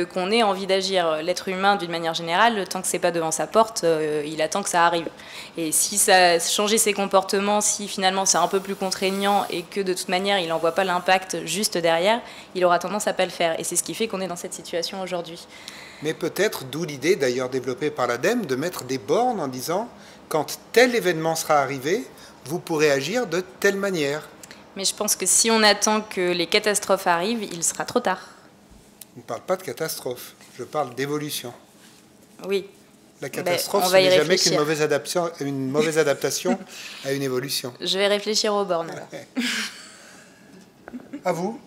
qu'on ait envie d'agir. L'être humain, d'une manière générale, tant que c'est pas devant sa porte, il attend que ça arrive. Et si ça changeait ses comportements, si finalement c'est un peu plus contraignant et que de toute manière il n'en voit pas l'impact juste derrière, il aura tendance à pas le faire. Et c'est ce qui fait qu'on est dans cette situation aujourd'hui. Mais peut-être, d'où l'idée d'ailleurs développée par l'ADEME, de mettre des bornes en disant quand tel événement sera arrivé, vous pourrez agir de telle manière. Mais je pense que si on attend que les catastrophes arrivent, il sera trop tard. Je ne parle pas de catastrophe, je parle d'évolution. Oui. La catastrophe, ce n'est jamais qu'une mauvaise adaptation à une évolution. Je vais réfléchir aux bornes alors. À vous.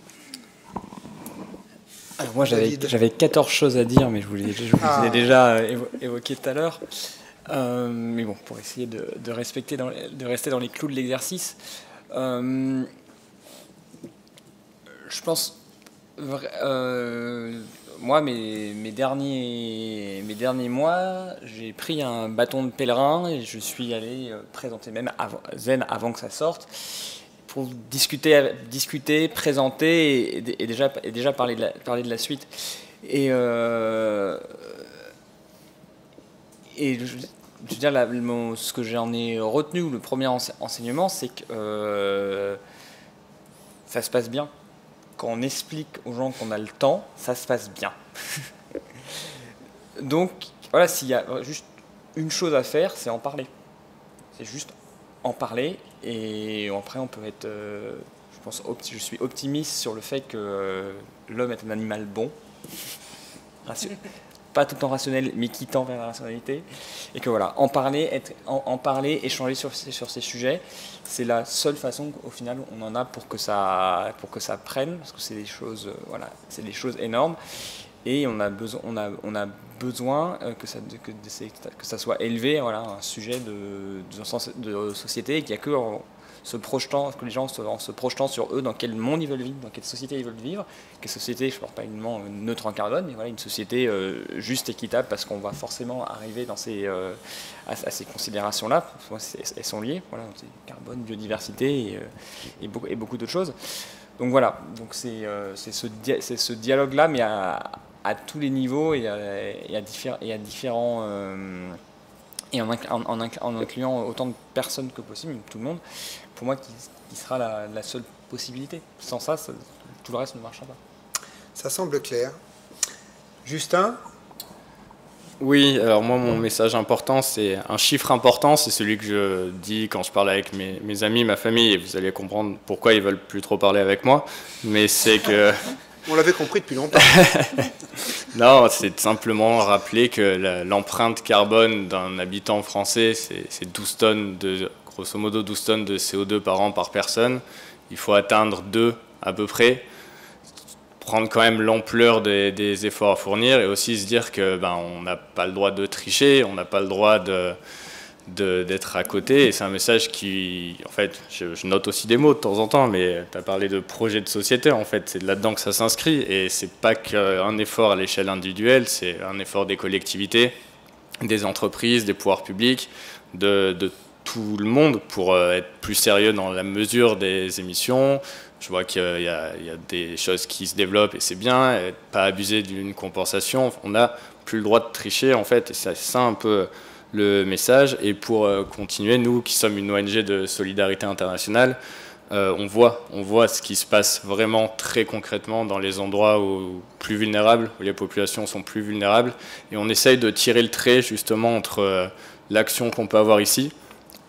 Alors moi j'avais 14 choses à dire, mais je vous les ai déjà évoquées tout à l'heure. Mais bon, pour essayer de rester dans les clous de l'exercice. Je pense, moi, mes derniers mois, j'ai pris un bâton de pèlerin et je suis allé présenter même Zen avant que ça sorte, pour discuter, présenter et déjà parler de la suite. Et je veux dire, ce que j'en ai retenu, le premier enseignement, c'est que ça se passe bien. Quand on explique aux gens qu'on a le temps, ça se passe bien. Donc, voilà, s'il y a juste une chose à faire, c'est en parler. C'est juste en parler, et après on peut être... je suis optimiste sur le fait que l'homme est un animal bon. Pas tout le temps rationnel, mais qui tend vers la rationalité, et que voilà, en parler, échanger sur ces sujets, c'est la seule façon au final on en a pour que ça prenne, parce que c'est des choses, c'est des choses énormes, et on a besoin que ça soit élevé, un sujet de société, et qu'il n'y a que que les gens en se projetant sur eux, dans quel monde ils veulent vivre, dans quelle société ils veulent vivre, quelle société, je ne parle pas uniquement neutre en carbone, mais voilà, une société juste, équitable, parce qu'on va forcément arriver dans à ces considérations-là. Elles sont liées, voilà, carbone, biodiversité et beaucoup d'autres choses. Donc voilà, donc c'est ce dialogue-là, mais à tous les niveaux et à différents... et en incluant autant de personnes que possible, tout le monde, pour moi, qui sera la seule possibilité. Sans ça, tout le reste ne marchera pas. Ça semble clair. Justin ? Oui, alors moi, mon message important, c'est un chiffre important, c'est celui que je dis quand je parle avec mes amis, ma famille, et vous allez comprendre pourquoi ils veulent plus trop parler avec moi, mais c'est que... On l'avait compris depuis longtemps. Non, c'est simplement rappeler que l'empreinte carbone d'un habitant français, c'est 12 tonnes grosso modo 12 tonnes de CO2 par an par personne. Il faut atteindre 2 à peu près, prendre quand même l'ampleur des efforts à fournir et aussi se dire que on n'a pas le droit de tricher, on n'a pas le droit d'être à côté, et c'est un message qui, en fait, je note aussi des mots de temps en temps, mais tu as parlé de projet de société, en fait, c'est là-dedans que ça s'inscrit, et c'est pas qu'un effort à l'échelle individuelle, c'est un effort des collectivités, des entreprises, des pouvoirs publics, de tout le monde pour être plus sérieux dans la mesure des émissions. Je vois qu'il y a des choses qui se développent et c'est bien, et pas abuser d'une compensation, on n'a plus le droit de tricher, en fait, et c'est ça un peu le message. Et pour continuer, nous qui sommes une ONG de solidarité internationale, on voit ce qui se passe vraiment très concrètement dans les endroits plus vulnérables, où les populations sont plus vulnérables, et on essaye de tirer le trait justement entre l'action qu'on peut avoir ici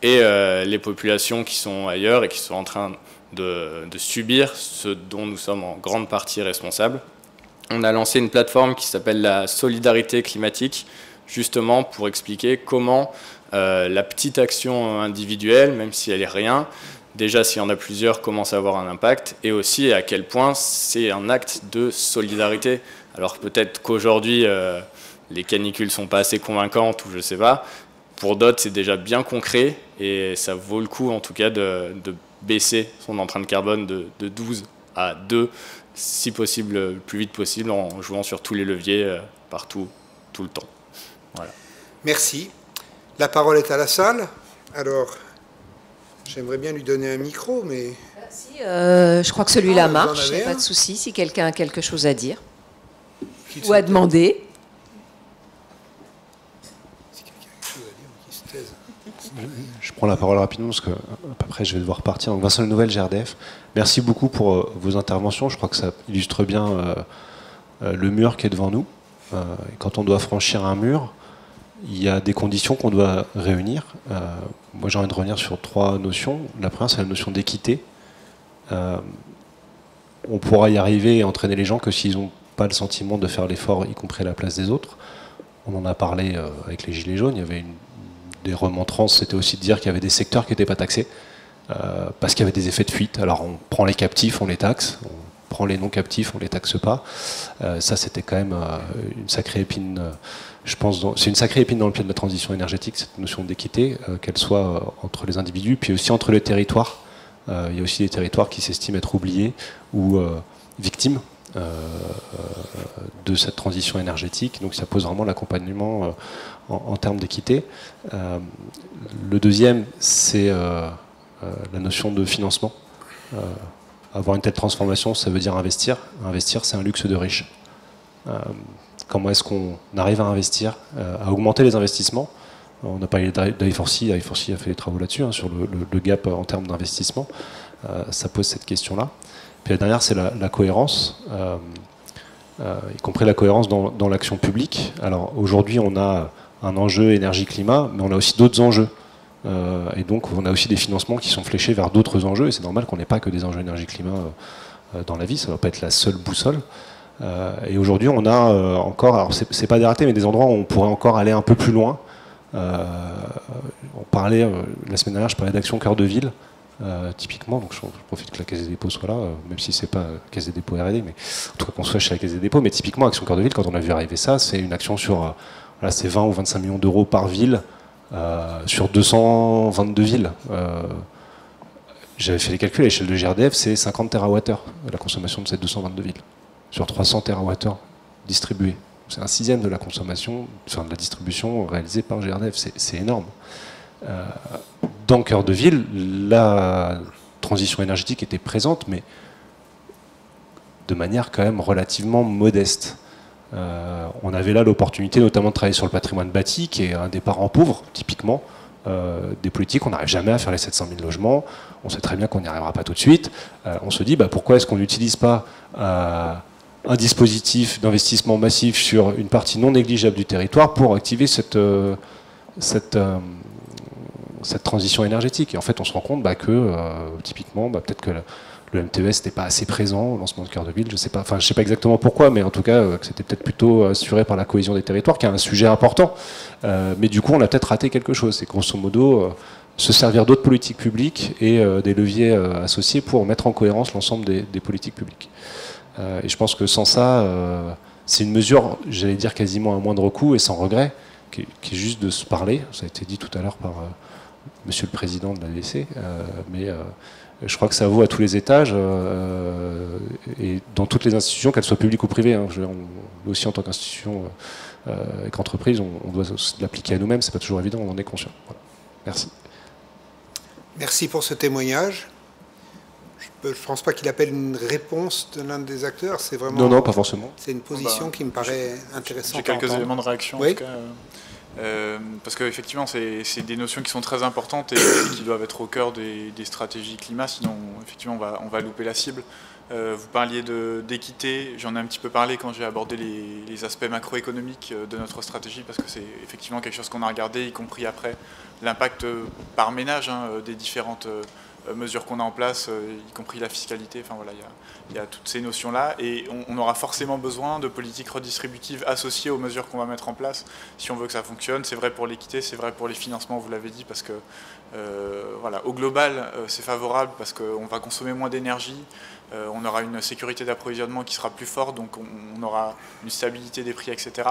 et les populations qui sont ailleurs et qui sont en train de subir ce dont nous sommes en grande partie responsables. On a lancé une plateforme qui s'appelle la solidarité climatique, justement pour expliquer comment la petite action individuelle, même si elle est rien, déjà s'il y en a plusieurs, commence à avoir un impact, et aussi à quel point c'est un acte de solidarité. Alors peut-être qu'aujourd'hui les canicules sont pas assez convaincantes, ou je sais pas, pour d'autres c'est déjà bien concret, et ça vaut le coup en tout cas de baisser son empreinte carbone de 12 à 2, si possible, le plus vite possible, en jouant sur tous les leviers, partout, tout le temps. Voilà. Merci. La parole est à la salle. Alors, j'aimerais bien lui donner un micro, mais... Si, je crois que celui-là marche, il y en avait pas un. de souci, si quelqu'un a quelque chose à dire Qui ou à demander. Si quelqu'un a quelque chose à dire, qui se taise. Je prends la parole rapidement parce que après je vais devoir partir. Donc Vincent Lenouvelle, GRDF. Merci beaucoup pour vos interventions. Je crois que ça illustre bien le mur qui est devant nous. Et quand on doit franchir un mur, il y a des conditions qu'on doit réunir. Moi j'ai envie de revenir sur 3 notions. La première, c'est la notion d'équité. On pourra y arriver et entraîner les gens que s'ils n'ont pas le sentiment de faire l'effort, y compris à la place des autres. On en a parlé avec les Gilets jaunes. Il y avait des remontrances, c'était aussi de dire qu'il y avait des secteurs qui n'étaient pas taxés parce qu'il y avait des effets de fuite. Alors on prend les captifs, on les taxe, on prend les non-captifs, on les taxe pas. Ça c'était quand même une sacrée épine, je pense, c'est une sacrée épine dans le pied de la transition énergétique, cette notion d'équité, qu'elle soit entre les individus, puis aussi entre les territoires. Il y a aussi des territoires qui s'estiment être oubliés ou victimes de cette transition énergétique, donc ça pose vraiment l'accompagnement en termes d'équité. Le deuxième, c'est la notion de financement. Avoir une telle transformation, ça veut dire investir. Investir, c'est un luxe de riche. Comment est-ce qu'on arrive à investir, à augmenter les investissements? On a parlé d'I4C, I4C a fait des travaux là-dessus, sur le gap en termes d'investissement. Ça pose cette question-là. Puis la dernière, c'est la cohérence, y compris la cohérence dans l'action publique. Alors aujourd'hui, on a un enjeu énergie-climat, mais on a aussi d'autres enjeux. Et donc, on a aussi des financements qui sont fléchés vers d'autres enjeux. Et c'est normal qu'on n'ait pas que des enjeux énergie-climat dans la vie. Ça ne va pas être la seule boussole. Et aujourd'hui, on a encore, alors c'est pas des ratés, mais des endroits où on pourrait encore aller un peu plus loin. On parlait, la semaine dernière, je parlais d'Action Cœur de Ville. Typiquement, donc je profite que la Caisse des dépôts soit là, même si c'est pas Caisse des dépôts R&D, mais en tout cas qu'on soit chez la Caisse des dépôts, mais typiquement Action Cœur de Ville, quand on a vu arriver ça, c'est une action sur, c'est 20 ou 25 millions d'euros par ville, sur 222 villes. j'avais fait les calculs, à l'échelle de GRDF, c'est 50 TWh la consommation de ces 222 villes, sur 300 TWh distribués. C'est un sixième de la consommation, enfin de la distribution réalisée par GRDF, c'est énorme. Dans Cœur de Ville, la transition énergétique était présente, mais de manière quand même relativement modeste. On avait là l'opportunité notamment de travailler sur le patrimoine bâti, qui est un des parents pauvres, typiquement, des politiques. On n'arrive jamais à faire les 700 000 logements. On sait très bien qu'on n'y arrivera pas tout de suite. On se dit, pourquoi est-ce qu'on n'utilise pas un dispositif d'investissement massif sur une partie non négligeable du territoire pour activer cette transition énergétique. Et en fait, on se rend compte que, typiquement, peut-être que le MTES n'était pas assez présent au lancement de Cœur de Ville. Je ne sais pas exactement pourquoi, mais en tout cas, que c'était peut-être plutôt assuré par la cohésion des territoires, qui est un sujet important. Mais du coup, on a peut-être raté quelque chose. C'est grosso modo se servir d'autres politiques publiques et des leviers associés pour mettre en cohérence l'ensemble des politiques publiques. Et je pense que sans ça, c'est une mesure, j'allais dire quasiment à moindre coût et sans regret, qui est juste de se parler. Ça a été dit tout à l'heure par Monsieur le Président de l'ADC, mais je crois que ça vaut à tous les étages et dans toutes les institutions, qu'elles soient publiques ou privées. Nous aussi, en tant qu'institution et qu'entreprise, on doit l'appliquer à nous-mêmes. C'est pas toujours évident, on en est conscient. Voilà. Merci. Merci pour ce témoignage. Je ne pense pas qu'il appelle une réponse de l'un des acteurs. C'est vraiment. Non, pas forcément. C'est une position qui me paraît intéressante. J'ai quelques éléments de réaction. Oui. En tout cas, parce qu'effectivement, c'est des notions qui sont très importantes et qui doivent être au cœur des stratégies climat, sinon effectivement on va louper la cible. Vous parliez d'équité, j'en ai un petit peu parlé quand j'ai abordé les aspects macroéconomiques de notre stratégie, parce que c'est effectivement quelque chose qu'on a regardé, y compris après l'impact par ménage des différentes mesures qu'on a en place, y compris la fiscalité. Enfin voilà, il y a toutes ces notions-là, et on aura forcément besoin de politiques redistributives associées aux mesures qu'on va mettre en place si on veut que ça fonctionne. C'est vrai pour l'équité, c'est vrai pour les financements, vous l'avez dit, parce que voilà, au global, c'est favorable parce qu'on va consommer moins d'énergie, on aura une sécurité d'approvisionnement qui sera plus forte, donc on aura une stabilité des prix, etc.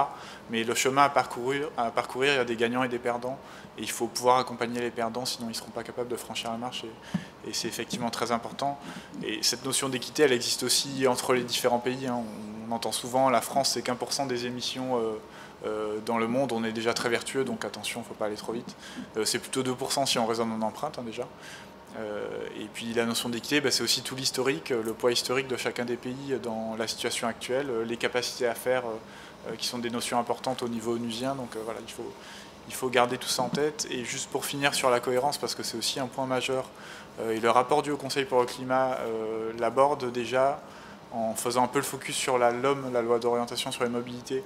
Mais le chemin à parcourir, il y a des gagnants et des perdants, et il faut pouvoir accompagner les perdants, sinon ils ne seront pas capables de franchir la marche, et c'est effectivement très important. Et cette notion d'équité, elle existe aussi entre les différents pays. On entend souvent, la France, c'est qu'1% des émissions dans le monde, on est déjà très vertueux, donc attention, il ne faut pas aller trop vite. C'est plutôt 2% si on raisonne en empreinte, déjà. Et puis la notion d'équité, c'est aussi tout l'historique, le poids historique de chacun des pays dans la situation actuelle, les capacités à faire qui sont des notions importantes au niveau onusien. Donc voilà, il faut garder tout ça en tête. Et juste pour finir sur la cohérence, parce que c'est aussi un point majeur, et le rapport du Haut Conseil pour le climat l'aborde déjà en faisant un peu le focus sur la LOM, la loi d'orientation sur les mobilités,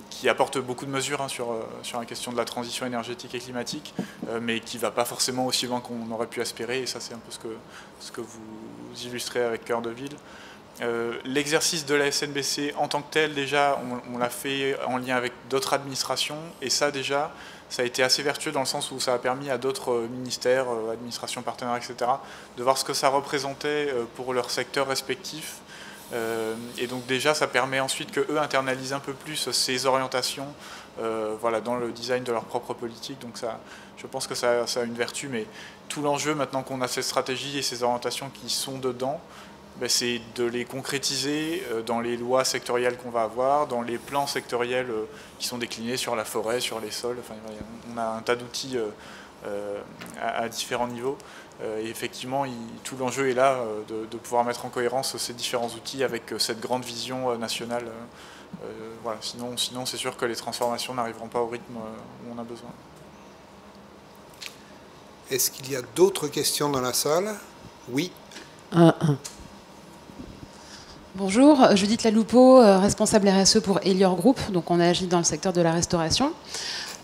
qui apporte beaucoup de mesures sur la question de la transition énergétique et climatique, mais qui ne va pas forcément aussi loin qu'on aurait pu espérer, et ça c'est un peu ce que vous illustrez avec Cœur de Ville. L'exercice de la SNBC en tant que tel, déjà, on l'a fait en lien avec d'autres administrations, et ça déjà, ça a été assez vertueux dans le sens où ça a permis à d'autres ministères, administrations partenaires, etc., de voir ce que ça représentait pour leur secteur respectif. Et donc déjà, ça permet ensuite qu'eux internalisent un peu plus ces orientations voilà, dans le design de leur propre politique. Donc ça, je pense que ça a une vertu, mais tout l'enjeu maintenant qu'on a cette stratégie et ces orientations qui sont dedans, c'est de les concrétiser dans les lois sectorielles qu'on va avoir, dans les plans sectoriels qui sont déclinés sur la forêt, sur les sols. Enfin, on a un tas d'outils à différents niveaux. Et effectivement, tout l'enjeu est là de pouvoir mettre en cohérence ces différents outils avec cette grande vision nationale. Voilà. Sinon, c'est sûr que les transformations n'arriveront pas au rythme où on a besoin. Est-ce qu'il y a d'autres questions dans la salle? Oui. Bonjour, Judith Laloupeau, responsable RSE pour Elior Group. Donc on agit dans le secteur de la restauration.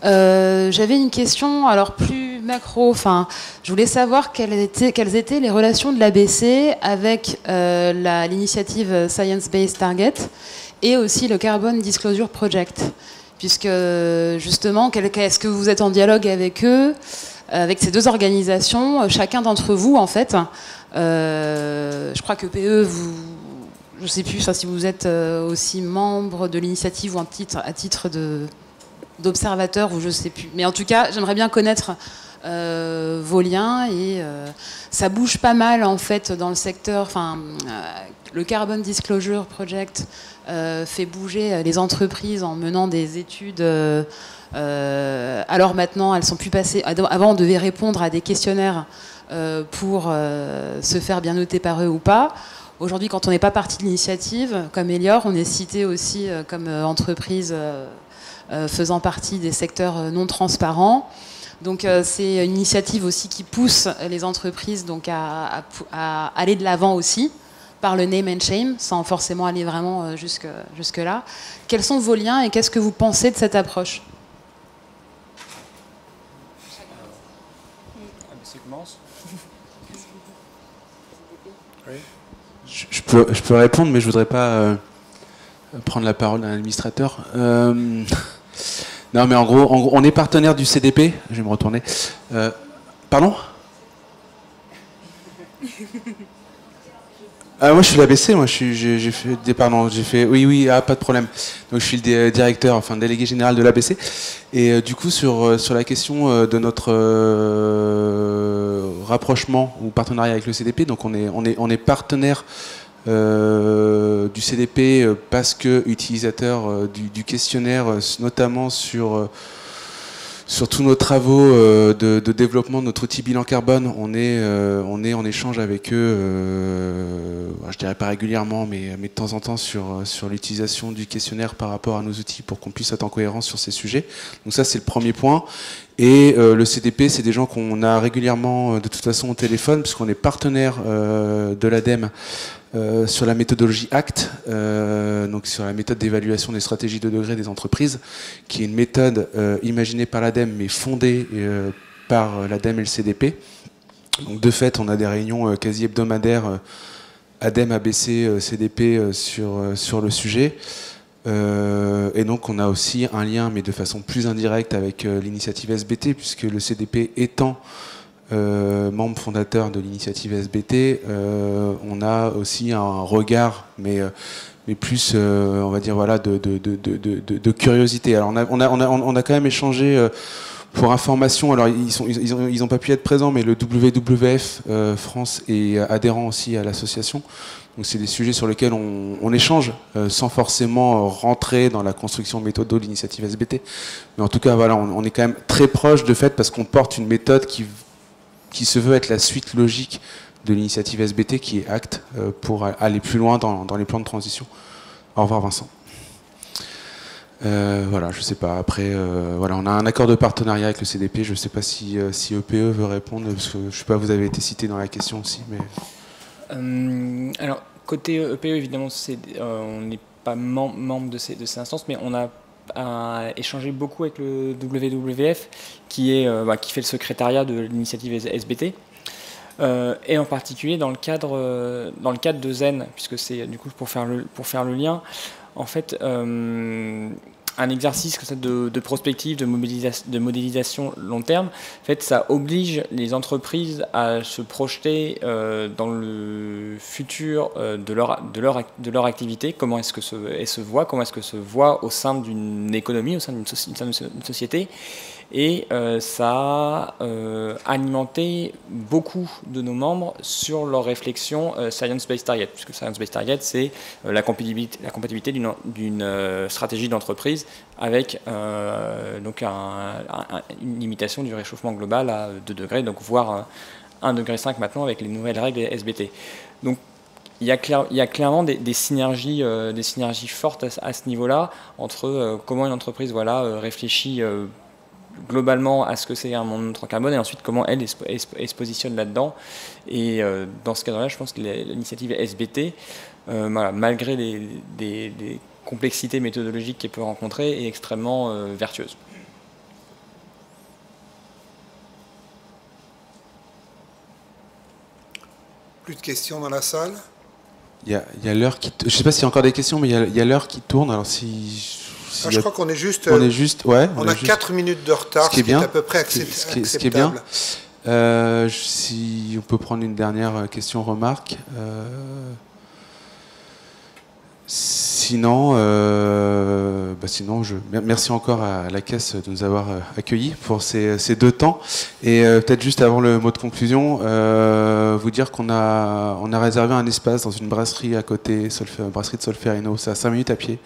J'avais une question, alors plus macro. Enfin, je voulais savoir quelles étaient les relations de l'ABC avec l'initiative Science Based Target et aussi le Carbon Disclosure Project, puisque justement, est-ce que vous êtes en dialogue avec eux, avec ces deux organisations, chacun d'entre vous en fait. Je crois que PE, je ne sais plus si vous êtes aussi membre de l'initiative ou à titre d'observateur, ou je ne sais plus. Mais en tout cas, j'aimerais bien connaître vos liens et ça bouge pas mal en fait dans le secteur. Le Carbon Disclosure Project fait bouger les entreprises en menant des études. Alors maintenant, elles sont plus passées. Avant, on devait répondre à des questionnaires pour se faire bien noter par eux ou pas. Aujourd'hui, quand on n'est pas partie de l'initiative, comme Elior, on est cité aussi comme entreprise faisant partie des secteurs non transparents. Donc c'est une initiative aussi qui pousse les entreprises donc, à aller de l'avant aussi, par le name and shame, sans forcément aller vraiment jusque-là. Quels sont vos liens et qu'est-ce que vous pensez de cette approche ? Je peux répondre, mais je voudrais pas prendre la parole d'un administrateur. Non, mais en gros, on est partenaire du CDP. Je vais me retourner. Pardon ? Moi, je suis l'ABC. Moi, j'ai fait. Pardon, j'ai fait. Oui, pas de problème. Donc, je suis le directeur, enfin, délégué général de l'ABC. Et du coup, sur la question de notre rapprochement ou partenariat avec le CDP, donc on est partenaire du CDP parce que utilisateur du questionnaire, notamment sur tous nos travaux de développement de notre outil bilan carbone. On est en échange avec eux, je dirais pas régulièrement, mais de temps en temps sur l'utilisation du questionnaire par rapport à nos outils pour qu'on puisse être en cohérence sur ces sujets. Donc ça, c'est le premier point. Et le CDP, c'est des gens qu'on a régulièrement de toute façon au téléphone, puisqu'on est partenaire de l'ADEME sur la méthodologie ACT, donc sur la méthode d'évaluation des stratégies de degré des entreprises, qui est une méthode imaginée par l'ADEME, mais fondée par l'ADEME et le CDP. Donc de fait, on a des réunions quasi hebdomadaires ADEME, ABC, CDP sur le sujet. Et donc on a aussi un lien, mais de façon plus indirecte, avec l'initiative SBT, puisque le CDP étant membre fondateur de l'initiative SBT, on a aussi un regard, mais plus, on va dire, voilà, de curiosité. Alors on a quand même échangé pour information. Alors ils ont pas pu être présents, mais le WWF France est adhérent aussi à l'association. Donc c'est des sujets sur lesquels on échange sans forcément rentrer dans la construction de méthode de l'initiative SBT. Mais en tout cas, voilà, on est quand même très proche de fait parce qu'on porte une méthode qui se veut être la suite logique de l'initiative SBT, qui est ACT, pour aller plus loin dans les plans de transition. Au revoir Vincent. Voilà, je sais pas. Après, voilà, on a un accord de partenariat avec le CDP. Je sais pas si EPE veut répondre, parce que je sais pas, vous avez été cité dans la question aussi, mais. Alors, côté EPE, évidemment, on n'est pas membre de ces instances, mais on a échangé beaucoup avec le WWF, qui fait le secrétariat de l'initiative SBT, et en particulier dans le cadre de Zen, puisque c'est du coup pour faire le lien, en fait. Un exercice comme ça de prospective, de modélisation long terme, en fait, ça oblige les entreprises à se projeter dans le futur de leur activité, comment est-ce que elles se voient, comment est-ce que se voient au sein d'une économie, au sein d'une société. Et ça a alimenté beaucoup de nos membres sur leur réflexion Science-Based Target, puisque Science-Based Target, c'est la compatibilité d'une stratégie d'entreprise avec donc une limitation du réchauffement global à 2 degrés, donc voire 1,5 degré maintenant avec les nouvelles règles SBT. Donc il y a clairement des synergies fortes à ce niveau-là entre comment une entreprise réfléchit globalement à ce que c'est un monde neutre en carbone et ensuite comment elle se positionne là-dedans. Et dans ce cadre-là, je pense que l'initiative SBT, malgré des complexités méthodologiques qu'elle peut rencontrer, est extrêmement vertueuse. Plus de questions dans la salle ? Il y a l'heure qui... Je ne sais pas s'il y a encore des questions, mais il y a l'heure qui tourne. Alors je crois qu'on est juste... On a 4 minutes de retard, ce qui est à peu près acceptable. Ce qui est bien. Si on peut prendre une dernière question, remarque. Sinon, sinon, merci encore à la Caisse de nous avoir accueillis pour ces 2 temps. Et peut-être juste avant le mot de conclusion, vous dire qu'on a réservé un espace dans une brasserie à côté, brasserie de Solferino, c'est à 5 minutes à pied.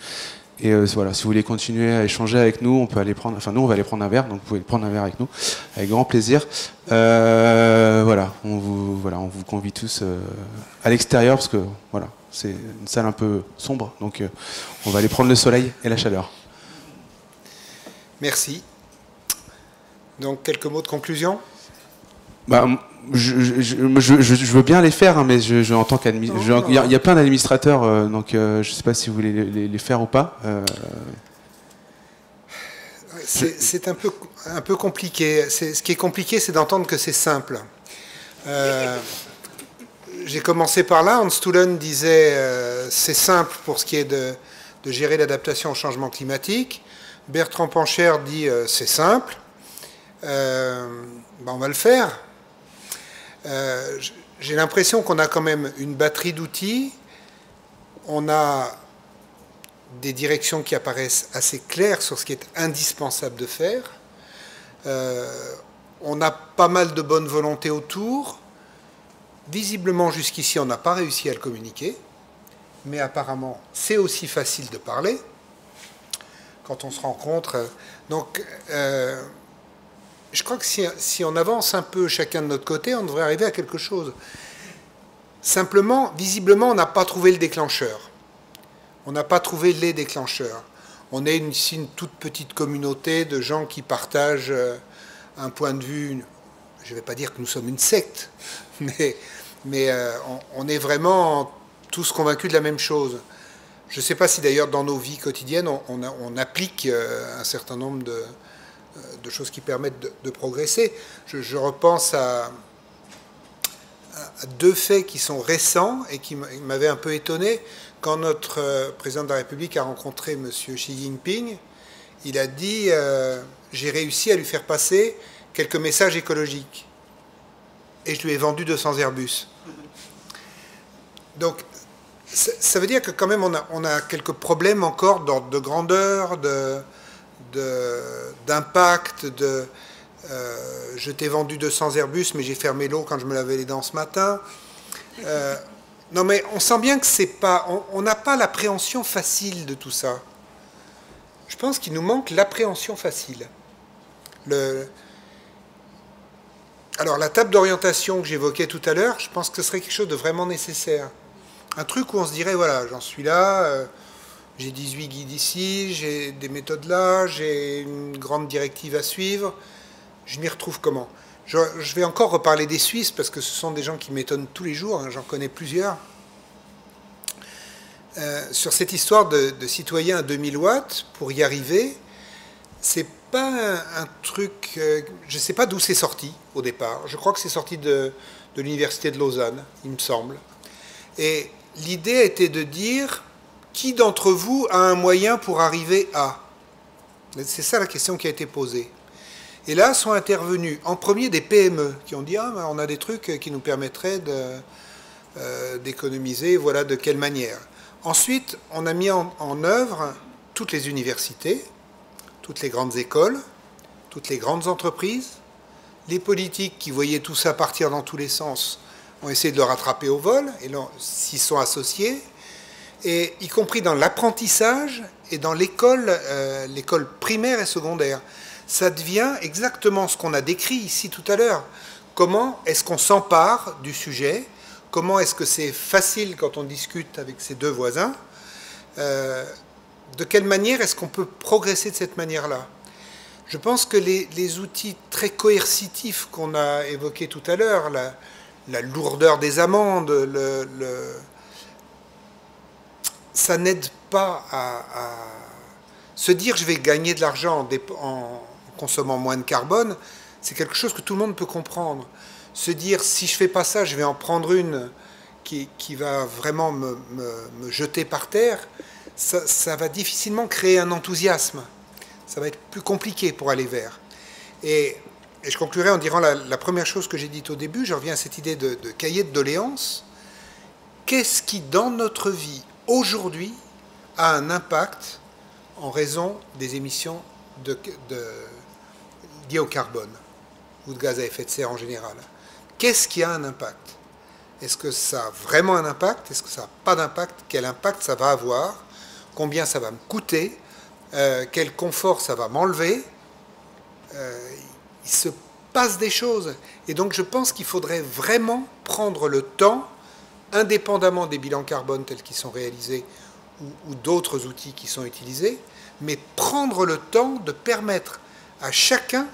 Et voilà, si vous voulez continuer à échanger avec nous, on peut aller prendre, nous on va aller prendre un verre, donc vous pouvez prendre un verre avec nous, avec grand plaisir. Voilà, on vous convie tous à l'extérieur, parce que voilà, c'est une salle un peu sombre, donc on va aller prendre le soleil et la chaleur. Merci. Donc quelques mots de conclusion. Je veux bien les faire, hein, mais en tant qu'administrateur, il y a plein d'administrateurs, donc je ne sais pas si vous voulez les faire ou pas. C'est un peu compliqué. Ce qui est compliqué, c'est d'entendre que c'est simple. J'ai commencé par là. Hans Stoulen disait c'est simple pour ce qui est de gérer l'adaptation au changement climatique. Bertrand Pancher dit c'est simple. On va le faire. J'ai l'impression qu'on a quand même une batterie d'outils. On a des directions qui apparaissent assez claires sur ce qui est indispensable de faire. On a pas mal de bonne volonté autour. Visiblement, jusqu'ici, on n'a pas réussi à le communiquer. Mais apparemment, c'est aussi facile de parler quand on se rencontre. Donc, je crois que si on avance un peu chacun de notre côté, on devrait arriver à quelque chose. Simplement, visiblement, on n'a pas trouvé le déclencheur. On n'a pas trouvé les déclencheurs. On est ici une toute petite communauté de gens qui partagent un point de vue. Je ne vais pas dire que nous sommes une secte, mais on est vraiment tous convaincus de la même chose. Je ne sais pas si d'ailleurs dans nos vies quotidiennes, on applique un certain nombre de choses qui permettent de progresser. Je repense à 2 faits qui sont récents et qui m'avaient un peu étonné. Quand notre président de la République a rencontré M. Xi Jinping, il a dit j'ai réussi à lui faire passer quelques messages écologiques. Et je lui ai vendu 200 Airbus. Donc, ça veut dire que quand même on a quelques problèmes encore d'ordre de grandeur, d'impact, je t'ai vendu 200 Airbus, mais j'ai fermé l'eau quand je me lavais les dents ce matin. Non, mais on sent bien que c'est pas... On n'a pas l'appréhension facile de tout ça. Je pense qu'il nous manque l'appréhension facile. Alors, la table d'orientation que j'évoquais tout à l'heure, je pense que ce serait quelque chose de vraiment nécessaire. Un truc où on se dirait, voilà, j'en suis là, j'ai 18 guides ici, j'ai des méthodes là, j'ai une grande directive à suivre. Je m'y retrouve comment ? Je vais encore reparler des Suisses, parce que ce sont des gens qui m'étonnent tous les jours, hein, j'en connais plusieurs. Sur cette histoire de citoyens à 2000 watts, pour y arriver, c'est pas un truc... je ne sais pas d'où c'est sorti, au départ. Je crois que c'est sorti de l'université de Lausanne, il me semble. Et l'idée était de dire, qui d'entre vous a un moyen pour arriver à... C'est ça la question qui a été posée. Et là sont intervenus en premier des PME qui ont dit ah, on a des trucs qui nous permettraient d'économiser, voilà de quelle manière. Ensuite, on a mis en œuvre toutes les universités, toutes les grandes écoles, toutes les grandes entreprises. Les politiques qui voyaient tout ça partir dans tous les sens ont essayé de le rattraper au vol, et s'y sont associés, et y compris dans l'apprentissage et dans l'école primaire et secondaire. Ça devient exactement ce qu'on a décrit ici tout à l'heure. Comment est-ce qu'on s'empare du sujet ? Comment est-ce que c'est facile quand on discute avec ses 2 voisins ? De quelle manière est-ce qu'on peut progresser de cette manière-là ? Je pense que les outils très coercitifs qu'on a évoqués tout à l'heure, la lourdeur des amendes, ça n'aide pas à se dire je vais gagner de l'argent en consommant moins de carbone, c'est quelque chose que tout le monde peut comprendre. Se dire si je fais pas ça, je vais en prendre une qui va vraiment me jeter par terre, ça va difficilement créer un enthousiasme. Ça va être plus compliqué pour aller vers. Et je conclurai en disant la première chose que j'ai dite au début, je reviens à cette idée de cahier de doléances. Qu'est-ce qui, dans notre vie, aujourd'hui, a un impact en raison des émissions liées au carbone ou de gaz à effet de serre en général. Qu'est-ce qui a un impact? Est-ce que ça a vraiment un impact? Est-ce que ça n'a pas d'impact? Quel impact ça va avoir? Combien ça va me coûter? Quel confort ça va m'enlever? Il se passe des choses. Et donc je pense qu'il faudrait vraiment prendre le temps, indépendamment des bilans carbone tels qu'ils sont réalisés ou d'autres outils qui sont utilisés, mais prendre le temps de permettre à chacun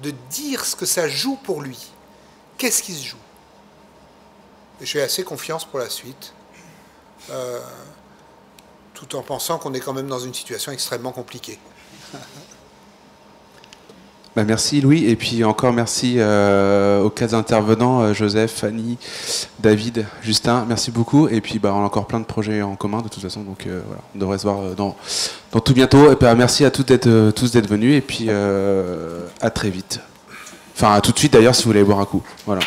de dire ce que ça joue pour lui. Qu'est-ce qui se joue? Et j'ai assez confiance pour la suite, tout en pensant qu'on est quand même dans une situation extrêmement compliquée. Merci Louis, et puis encore merci aux 4 intervenants, Joseph, Fanny, David, Justin, merci beaucoup. Et puis on a encore plein de projets en commun de toute façon, donc voilà, on devrait se voir dans tout bientôt. Et puis, merci à tous d'être venus, et puis à très vite. Enfin à tout de suite d'ailleurs si vous voulez boire un coup. Voilà.